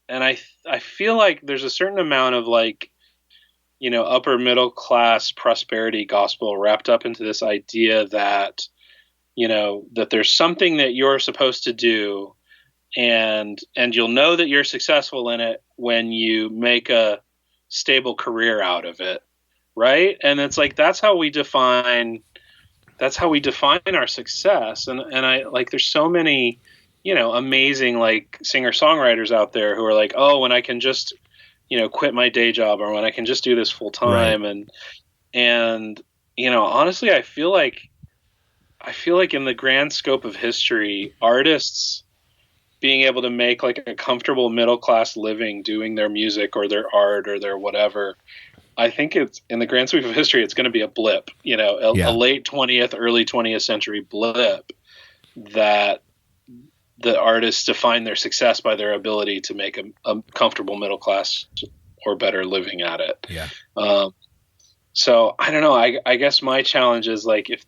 I feel like there's a certain amount of like, upper middle class prosperity gospel wrapped up into this idea that, that there's something that you're supposed to do, and you'll know that you're successful in it when you make a stable career out of it, right? And it's like that's how we define our success. And I like there's so many, amazing like singer-songwriters out there who are like, oh, when I can just, quit my day job, or when I can just do this full time. Right. And honestly, I feel like in the grand scope of history, artists being able to make like a comfortable middle class living doing their music or their art or their whatever, I think it's in the grand sweep of history, it's going to be a blip, a late 20th, early 20th century blip, that the artists define their success by their ability to make a comfortable middle class or better living at it. Yeah. So I don't know. I guess my challenge is like, if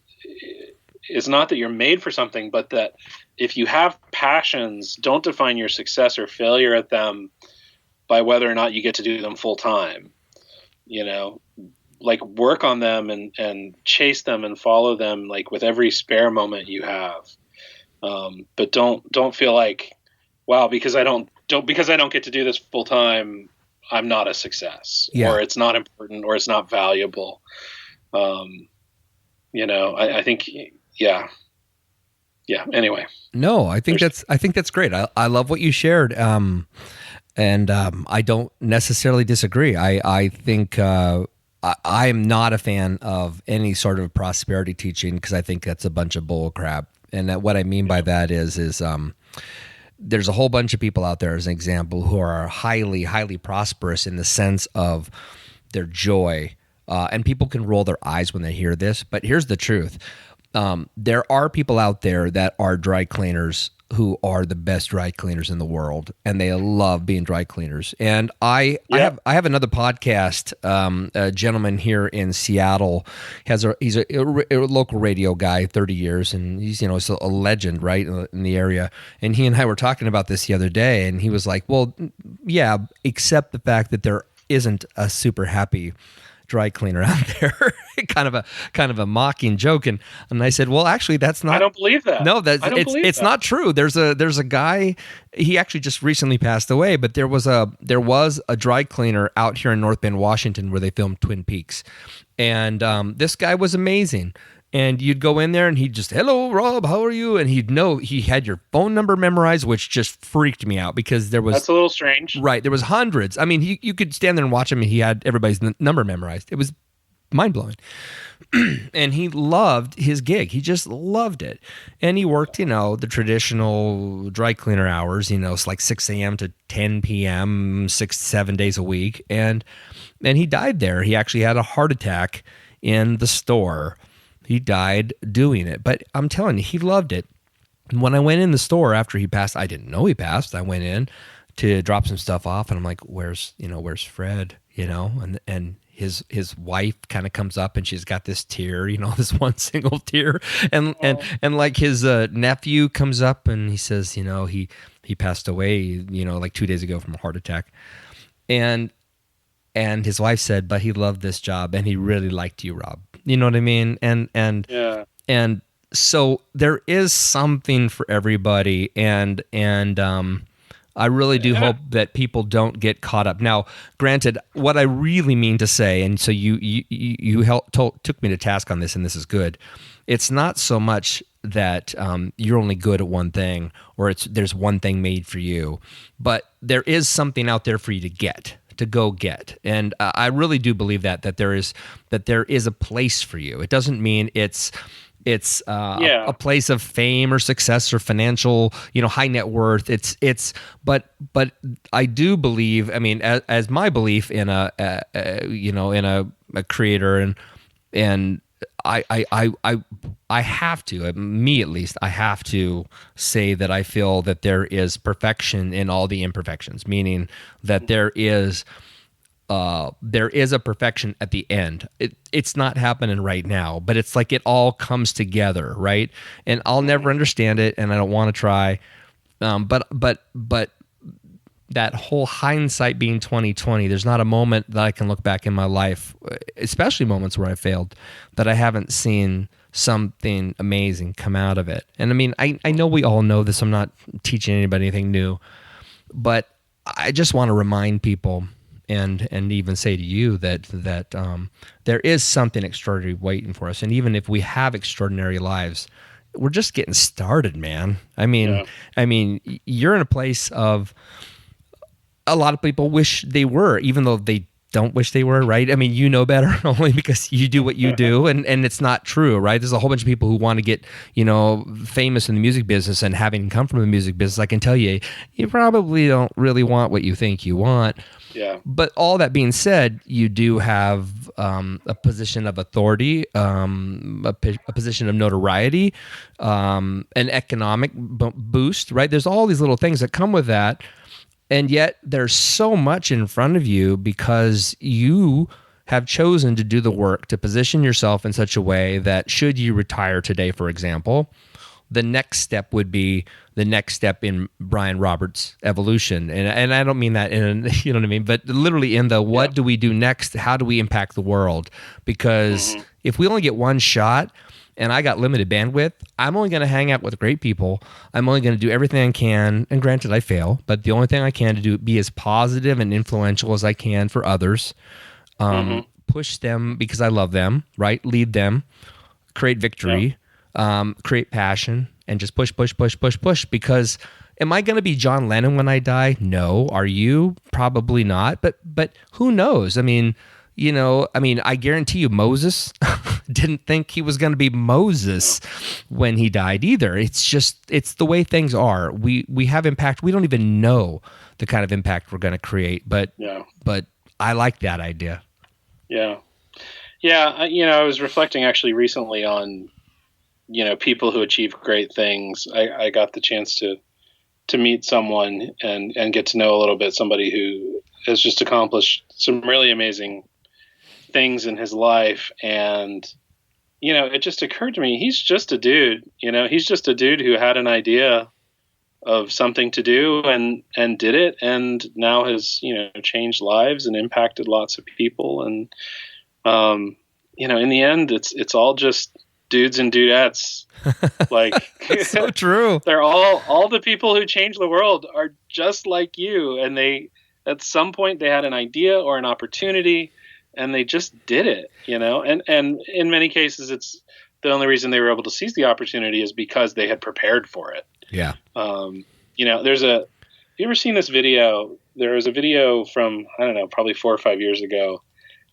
it's not that you're made for something, but that if you have passions, don't define your success or failure at them by whether or not you get to do them full time. Like work on them and chase them and follow them like with every spare moment you have. But don't feel like, wow, because I don't get to do this full time, I'm not a success, or it's not important, or it's not valuable. I think, yeah. Anyway. No, I think that's great. I love what you shared. And I don't necessarily disagree. I think I am not a fan of any sort of prosperity teaching, because I think that's a bunch of bull crap. And what I mean by that is there's a whole bunch of people out there, as an example, who are highly, highly prosperous in the sense of their joy. And people can roll their eyes when they hear this, but here's the truth. There are people out there that are dry cleaners who are the best dry cleaners in the world, and they love being dry cleaners. And I have another podcast. A gentleman here in Seattle he's a local radio guy, 30 years, and he's he's a legend, right, in the area. And he and I were talking about this the other day, and he was like, "Well, yeah, except the fact that there isn't a super happy dry cleaner out there." kind of a mocking joke, and I said, well, actually, that's not. I don't believe that. No, it's not true. There's a guy. He actually just recently passed away, but there was a dry cleaner out here in North Bend, Washington, where they filmed Twin Peaks, and this guy was amazing. And you'd go in there and he'd just, hello, Rob, how are you? And he'd know he had your phone number memorized, which just freaked me out, because that's a little strange. Right. There was hundreds. I mean, you could stand there and watch him, and he had everybody's number memorized. It was mind-blowing. And he loved his gig. He just loved it. And he worked, the traditional dry cleaner hours, it's like 6 a.m. to 10 p.m., 6-7 days a week. And he died there. He actually had a heart attack in the store. He died doing it. But I'm telling you, he loved it. And when I went in the store after he passed, I didn't know he passed. I went in to drop some stuff off, and I'm like, where's Fred? And his wife kind of comes up, and she's got this tear, this one single tear. And like his nephew comes up, and he says, he passed away, like 2 days ago from a heart attack. And his wife said, but he loved this job, and he really liked you, Rob. You know what I mean? And so there is something for everybody, and I really do hope that people don't get caught up. Now, granted, what I really mean to say, and so you took me to task on this, and this is good. It's not so much that you're only good at one thing, or there's one thing made for you, but there is something out there for you to go get. And I really do believe that there is a place for you. It doesn't mean it's a place of fame or success or financial, high net worth. But I do believe, I mean, as my belief in a creator, and I have to, me at least, I have to say that I feel that there is perfection in all the imperfections, meaning that there is a perfection at the end. It's not happening right now, but it's like it all comes together, right? And I'll never understand it, and I don't want to try. But that whole hindsight being 2020, there's not a moment that I can look back in my life, especially moments where I failed, that I haven't seen something amazing come out of it. And I mean, I know we all know this. I'm not teaching anybody anything new, but I just want to remind people and even say to you that there is something extraordinary waiting for us. And even if we have extraordinary lives, we're just getting started, man. I mean, you're in a place of a lot of people wish they were, even though they don't wish they were, right? I mean, you know better only because you do what you do, and it's not true, right? There's a whole bunch of people who want to get, famous in the music business, and having come from the music business, I can tell you, you probably don't really want what you think you want. Yeah. But all that being said, you do have a position of authority, a position of notoriety, an economic boost, right? There's all these little things that come with that. And yet there's so much in front of you because you have chosen to do the work to position yourself in such a way that should you retire today, for example, the next step would be the next step in Brian Roberts' evolution. And I don't mean that in, you know what I mean, but literally in the what do we do next? How do we impact the world? Because if we only get one shot, and I got limited bandwidth, I'm only going to hang out with great people. I'm only going to do everything I can. And granted, I fail, but the only thing I can to do be as positive and influential as I can for others. Push them because I love them, right? Lead them, create victory, create passion, and just push. Because am I going to be John Lennon when I die? No. Are you? Probably not. But who knows? I mean, I guarantee you Moses didn't think he was going to be Moses when he died either. It's the way things are. We have impact. We don't even know the kind of impact we're going to create, but I like that idea. Yeah. Yeah. I was reflecting actually recently on, people who achieve great things. I got the chance to meet someone and get to know a little bit, somebody who has just accomplished some really amazing things in his life. And it just occurred to me, he's just a dude. He's just a dude who had an idea of something to do and did it, and now has changed lives and impacted lots of people. And in the end, it's all just dudes and dudettes. Like, so true. They're all the people who change the world are just like you, and they at some point they had an idea or an opportunity, and they just did it, and in many cases, it's the only reason they were able to seize the opportunity is because they had prepared for it. Yeah. Have you ever seen this video? There was a video from, I don't know, probably 4 or 5 years ago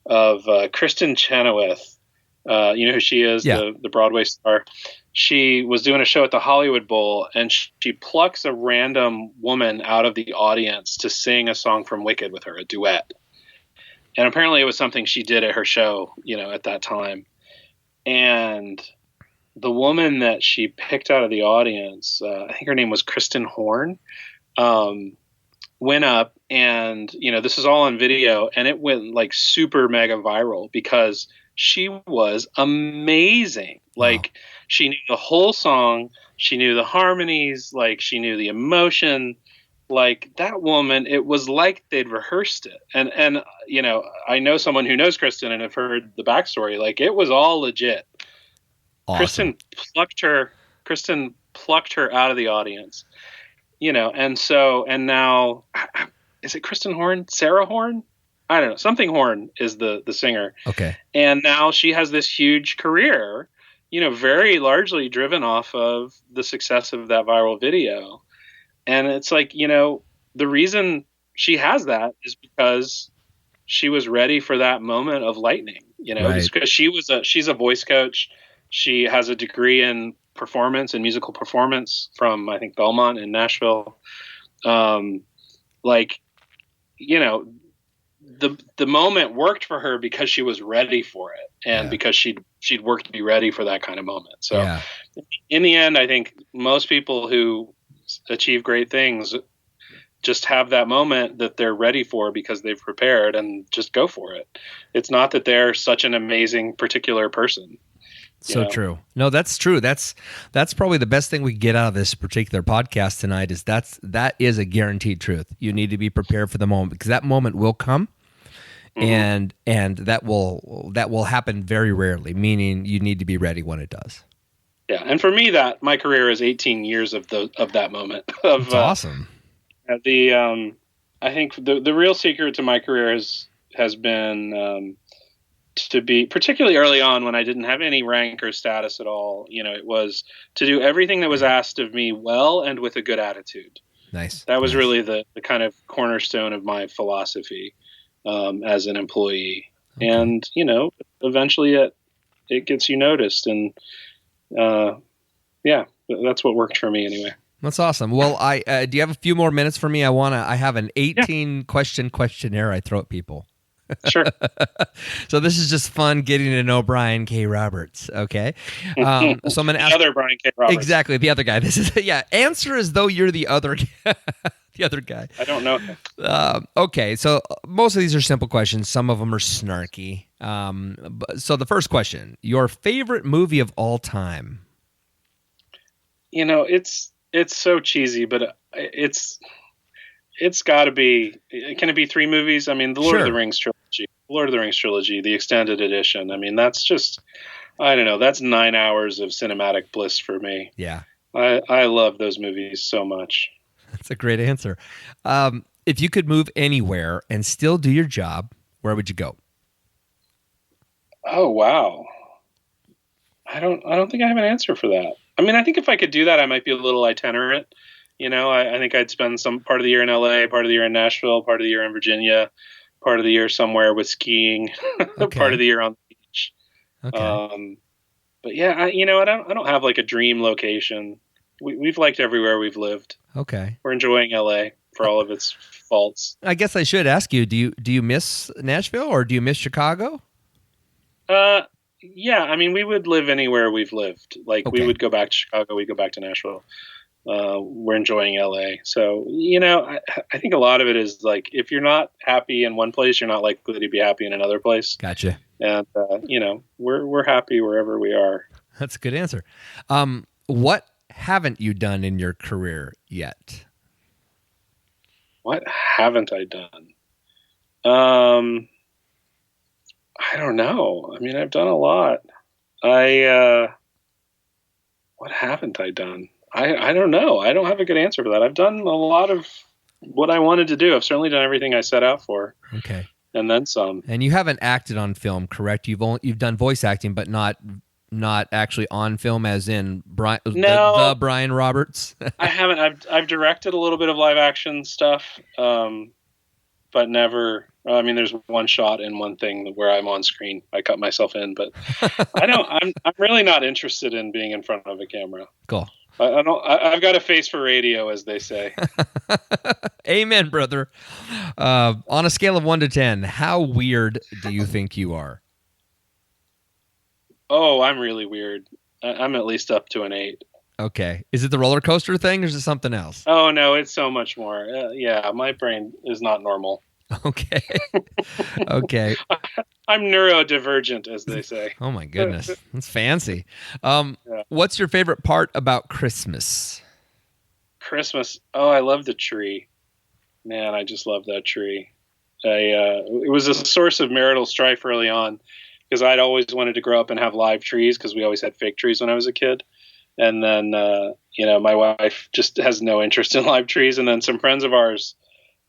of Kristen Chenoweth. You know who she is? Yeah. The Broadway star. She was doing a show at the Hollywood Bowl, and she plucks a random woman out of the audience to sing a song from Wicked with her, a duet. And apparently it was something she did at her show, at that time. And the woman that she picked out of the audience, I think her name was Kristen Horn, went up and, this is all on video, and it went like super mega viral because she was amazing. Like, she knew the whole song. She knew the harmonies. Like, she knew the emotion. Like, that woman, it was like they'd rehearsed it. And I know someone who knows Kristen and have heard the backstory. Like, it was all legit. Awesome. Kristen plucked her out of the audience, and now, is it Kristen Horn? Sarah Horn? I don't know. Something Horn is the singer. Okay. And now she has this huge career, very largely driven off of the success of that viral video. And it's like, the reason she has that is because she was ready for that moment of lightning, Right. because she's a voice coach. She has a degree in performance and musical performance from, I think, Belmont in Nashville. The moment worked for her because she was ready for it, and because she'd worked to be ready for that kind of moment. So in the end, I think most people who achieve great things just have that moment that they're ready for because they've prepared, and just go for it. It's not that they're such an amazing particular person. So true. No, that's true. That's probably the best thing we get out of this particular podcast tonight is that is a guaranteed truth. You need to be prepared for the moment because that moment will come. And that will happen very rarely, meaning you need to be ready when it does. Yeah, and for me, that my career is 18 years of that moment. That's awesome. I think the real secret to my career has been to be, particularly early on when I didn't have any rank or status at all. It was to do everything that was asked of me well and with a good attitude. Nice. That was really the kind of cornerstone of my philosophy as an employee. Okay. And eventually it gets you noticed, and that's what worked for me anyway. That's awesome. Well, do you have a few more minutes for me? I have an 18 question questionnaire I throw at people. Sure. So this is just fun getting to know Brian K. Roberts. Okay. So I'm going to ask the other Brian K. Roberts. Exactly. The other guy. This is, answer as though you're the other the other guy. I don't know him. Okay. So most of these are simple questions. Some of them are snarky. So the first question, your favorite movie of all time? It's so cheesy, but it's got to be. Can it be 3 movies? I mean, the Lord of the Rings trilogy, the extended edition. I mean, that's just, I don't know. That's 9 hours of cinematic bliss for me. Yeah, I love those movies so much. That's a great answer. If you could move anywhere and still do your job, where would you go? Oh wow, I don't think I have an answer for that. I mean, I think if I could do that, I might be a little itinerant. I think I'd spend some part of the year in LA, part of the year in Nashville, part of the year in Virginia, part of the year somewhere with skiing, Okay. part of the year on the beach. Okay. But yeah, I don't have like a dream location. We've liked everywhere we've lived. Okay. We're enjoying LA for all of its faults. I guess I should ask you, do you miss Nashville or do you miss Chicago? Yeah, I mean, we would live anywhere we've lived. Like we would go back to Chicago, we'd go back to Nashville. We're enjoying LA. So, I think a lot of it is like, if you're not happy in one place, you're not likely to be happy in another place. Gotcha. And, we're happy wherever we are. That's a good answer. What haven't you done in your career yet? What haven't I done? I don't know. I mean, I've done a lot. What haven't I done? I don't know. I don't have a good answer for that. I've done a lot of what I wanted to do. I've certainly done everything I set out for. Okay. And then some. And you haven't acted on film, correct? You've done voice acting, but not actually on film, as in the Brian Roberts. I haven't. I've directed a little bit of live action stuff, but never. I mean, there's one shot in one thing where I'm on screen. I cut myself in, but I'm really not interested in being in front of a camera. Cool. I've got a face for radio, as they say. Amen, brother. On a scale of 1 to 10, how weird do you think you are? Oh, I'm really weird. I'm at least up to an 8. Okay. Is it the roller coaster thing, or is it something else? Oh, no, it's so much more. Yeah, my brain is not normal. Okay. Okay. I'm neurodivergent, as they say. Oh, my goodness. That's fancy. What's your favorite part about Christmas? Christmas. Oh, I love the tree. Man, I just love that tree. It was a source of marital strife early on, because I'd always wanted to grow up and have live trees, because we always had fake trees when I was a kid. And then, my wife just has no interest in live trees. And then some friends of ours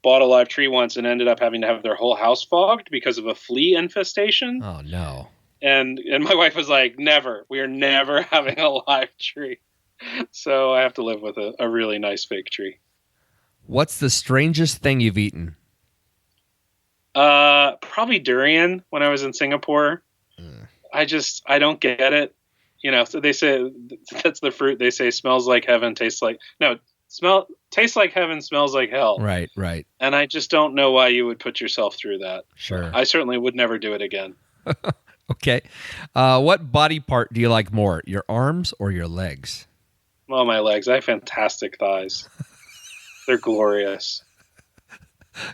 bought a live tree once and ended up having to have their whole house fogged because of a flea infestation. Oh, no. And my wife was like, never. We are never having a live tree. So I have to live with a really nice fake tree. What's the strangest thing you've eaten? Probably durian when I was in Singapore. I don't get it. So they say that's the fruit. They say smells like heaven, tastes like heaven, smells like hell. Right, right. And I just don't know why you would put yourself through that. Sure. I certainly would never do it again. Okay. What body part do you like more, your arms or your legs? Well, my legs. I have fantastic thighs. They're glorious.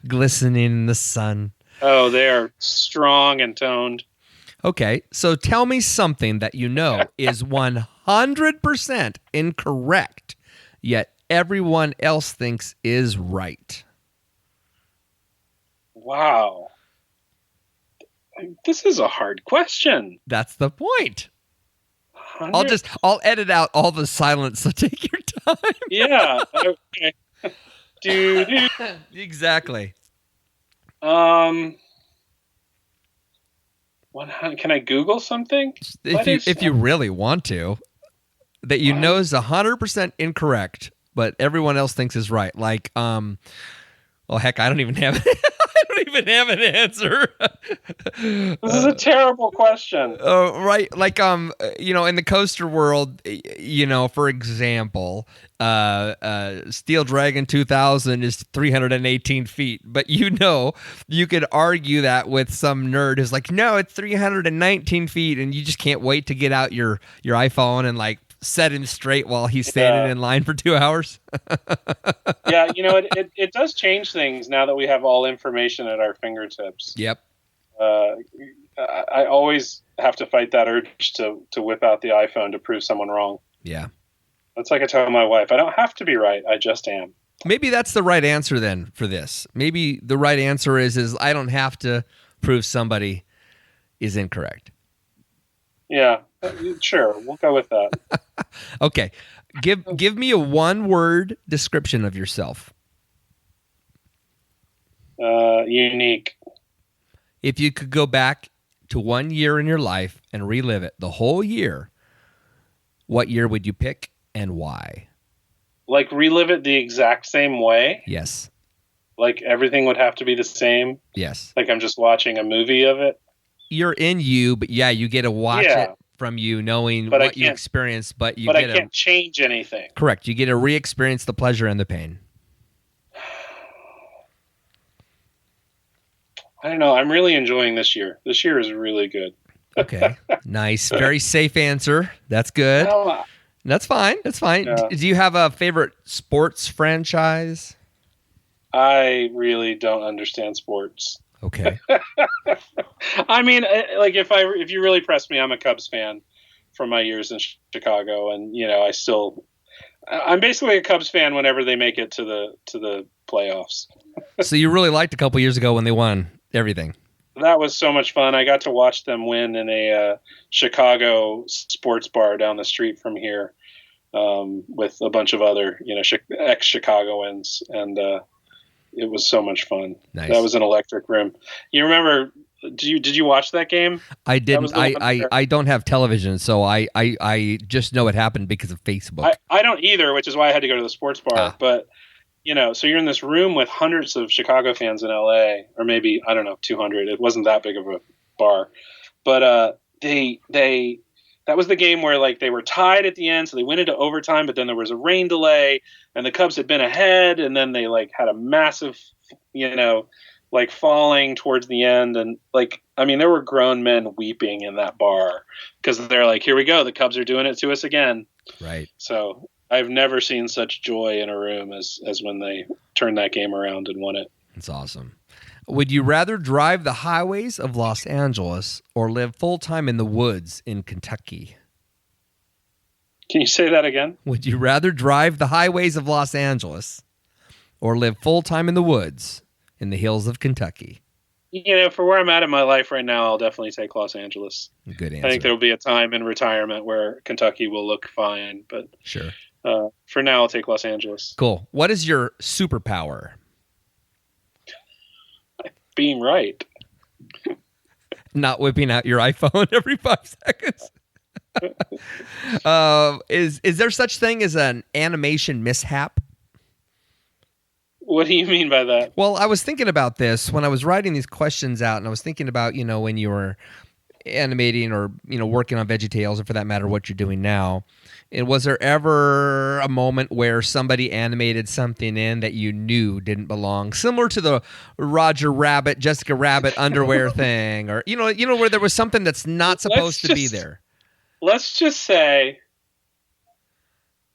Glistening in the sun. Oh, they are strong and toned. Okay, so tell me something that you know is 100% incorrect, yet everyone else thinks is right. Wow. This is a hard question. That's the point. 100? I'll edit out all the silence, so take your time. Yeah. Okay. Dude. Exactly. 100. Can I Google something? If you really want to, that you know is 100% incorrect, but everyone else thinks is right. Like, well, heck, I don't even have an answer. This is a terrible question. Right, like in the coaster world, for example, Steel Dragon 2000 is 318 feet, but you could argue that with some nerd who's like, no, it's 319 feet, and you just can't wait to get out your iPhone and like set him straight while he's standing in line for 2 hours. Yeah, it does change things now that we have all information at our fingertips. Yep. I always have to fight that urge to whip out the iPhone to prove someone wrong. Yeah. That's like I tell my wife, I don't have to be right. I just am. Maybe that's the right answer then for this. Maybe the right answer is I don't have to prove somebody is incorrect. Yeah, sure. We'll go with that. Okay. Give me a one-word description of yourself. Unique. If you could go back to 1 year in your life and relive it, the whole year, what year would you pick and why? Like relive it the exact same way? Yes. Like everything would have to be the same? Yes. Like I'm just watching a movie of it? You're in you, but yeah, you get to watch it from you knowing what you experienced, but I can't change anything. Correct. You get to re-experience the pleasure and the pain. I don't know. I'm really enjoying this year. This year is really good. Okay. Nice. Very safe answer. That's good. Well, That's fine. That's fine. Yeah. Do you have a favorite sports franchise? I really don't understand sports. Okay. I mean, like if you really press me, I'm a Cubs fan from my years in Chicago, and I'm basically a Cubs fan whenever they make it to the playoffs. So you really liked a couple years ago when they won everything. That was so much fun. I got to watch them win in a Chicago sports bar down the street from here with a bunch of other ex-Chicagoans, and it was so much fun. Nice. That was an electric room. You remember? Did you watch that game? I didn't. I don't have television, so I just know it happened because of Facebook. I don't either, which is why I had to go to the sports bar. But so you're in this room with hundreds of Chicago fans in LA, or maybe, I don't know, 200. It wasn't that big of a bar, but that was the game where like they were tied at the end, so they went into overtime, but then there was a rain delay, and the Cubs had been ahead, and then they like had a massive, like falling towards the end, and like, I mean, there were grown men weeping in that bar because they're like, here we go, the Cubs are doing it to us again. Right. So I've never seen such joy in a room as when they turned that game around and won it. It's awesome. Would you rather drive the highways of Los Angeles or live full-time in the woods in Kentucky? Can you say that again? Would you rather drive the highways of Los Angeles or live full-time in the woods in the hills of Kentucky? For where I'm at in my life right now, I'll definitely take Los Angeles. Good answer. I think there will be a time in retirement where Kentucky will look fine, but sure. For now, I'll take Los Angeles. Cool. What is your superpower? Being right. Not whipping out your iPhone every 5 seconds. Is there such thing as an animation mishap? What do you mean by that? Well, I was thinking about this when I was writing these questions out, and I was thinking about, when you were animating or, working on Veggie Tales, or for that matter, what you're doing now. And was there ever a moment where somebody animated something in that you knew didn't belong, similar to the Roger Rabbit, Jessica Rabbit underwear thing, or where there was something that's not supposed to be there? Let's just say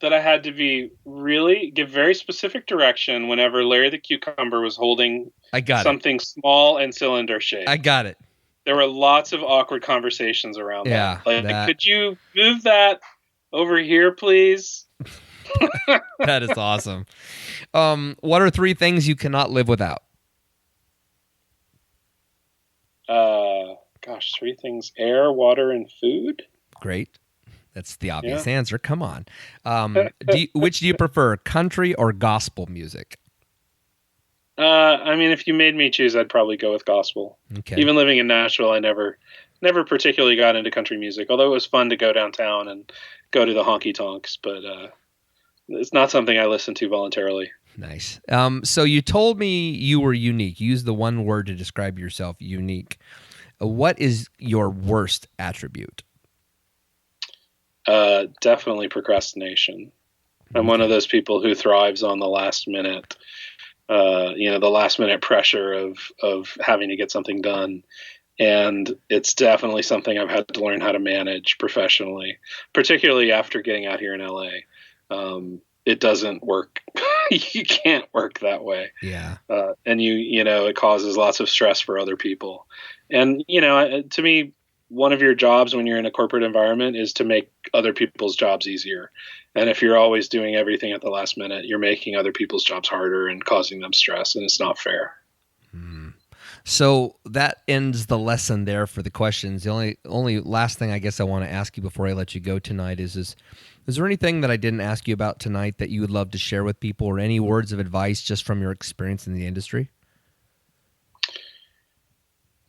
that I had to give very specific direction whenever Larry the Cucumber was holding something small and cylinder shaped. I got it. There were lots of awkward conversations around Yeah, that. Like, could you move that over here, please? That is awesome. What are 3 things you cannot live without? Gosh, 3 things: air, water, and food. Great. That's the obvious answer. Come on. Which do you prefer, country or gospel music? I mean, if you made me choose, I'd probably go with gospel. Okay. Even living in Nashville, I never particularly got into country music, although it was fun to go downtown and go to the honky tonks, but it's not something I listen to voluntarily. Nice. So you told me you were unique. You used the one word to describe yourself, unique. What is your worst attribute? Definitely procrastination. I'm one of those people who thrives on the last minute, the last minute pressure of having to get something done. And it's definitely something I've had to learn how to manage professionally, particularly after getting out here in LA. It doesn't work. You can't work that way. Yeah. And it causes lots of stress for other people. And, to me, one of your jobs when you're in a corporate environment is to make other people's jobs easier. And if you're always doing everything at the last minute, you're making other people's jobs harder and causing them stress, and it's not fair. So that ends the lesson there for the questions. The only last thing I guess I want to ask you before I let you go tonight is there anything that I didn't ask you about tonight that you would love to share with people, or any words of advice just from your experience in the industry?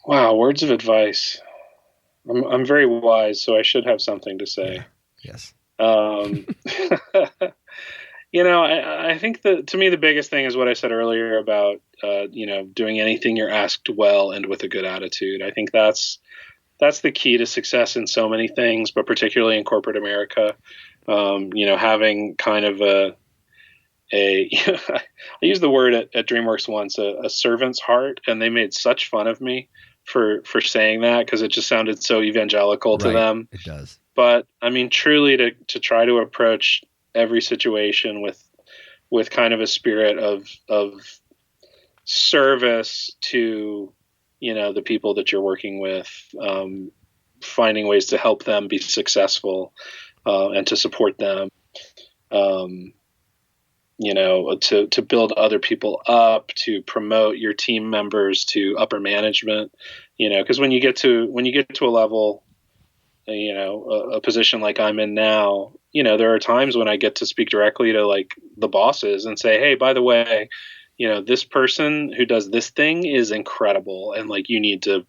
Wow, words of advice. I'm very wise, so I should have something to say. Yeah. Yes. I think that to me the biggest thing is what I said earlier about doing anything you're asked well and with a good attitude. I think that's the key to success in so many things, but particularly in corporate America. Having kind of I used the word at Dreamworks once, a servant's heart, and they made such fun of me for saying that because it just sounded so evangelical to them. It does. But I mean, truly to try to approach every situation with kind of a spirit of service to, the people that you're working with, finding ways to help them be successful, and to support them, to build other people up, to promote your team members to upper management, because when you get to a level, a position like I'm in now, there are times when I get to speak directly to like the bosses and say, hey, by the way, this person who does this thing is incredible. And like, you need to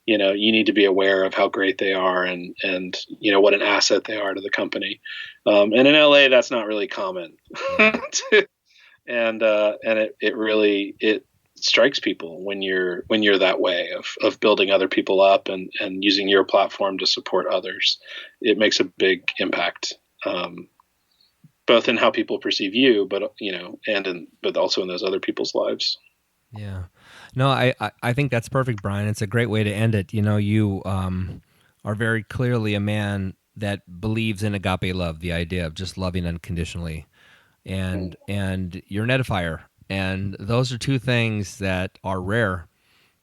be aware of how great they are and what an asset they are to the company. And in LA, that's not really common. And it really strikes people when you're that way of building other people up and using your platform to support others. It makes a big impact, both in how people perceive you, but but also in those other people's lives. Yeah, no, I think that's perfect, Brian. It's a great way to end it. You are very clearly a man that believes in agape love, the idea of just loving unconditionally, and you're an edifier. And those are 2 things that are rare.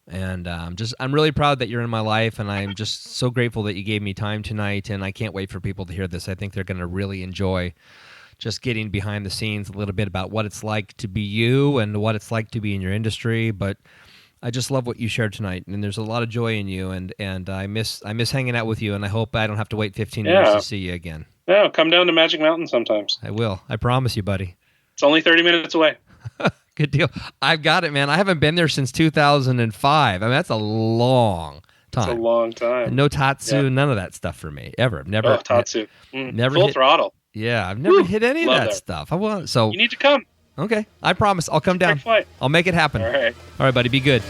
And I'm really proud that you're in my life, and I'm just so grateful that you gave me time tonight, and I can't wait for people to hear this. I think they're going to really enjoy just getting behind the scenes a little bit about what it's like to be you and what it's like to be in your industry. But I just love what you shared tonight, and there's a lot of joy in you, and I miss hanging out with you, and I hope I don't have to wait 15 years to see you again. Yeah, come down to Magic Mountain sometimes. I will. I promise you, buddy. It's only 30 minutes away. Good deal. I've got it, man. I haven't been there since 2005. I mean, that's a long time. It's a long time. No Tatsu, none of that stuff for me, ever. Never. Tatsu. Never Full throttle. Yeah, I've never hit any of that stuff. You need to come. Okay, I promise. I'll come down. Flight. I'll make it happen. All right, buddy. Be good.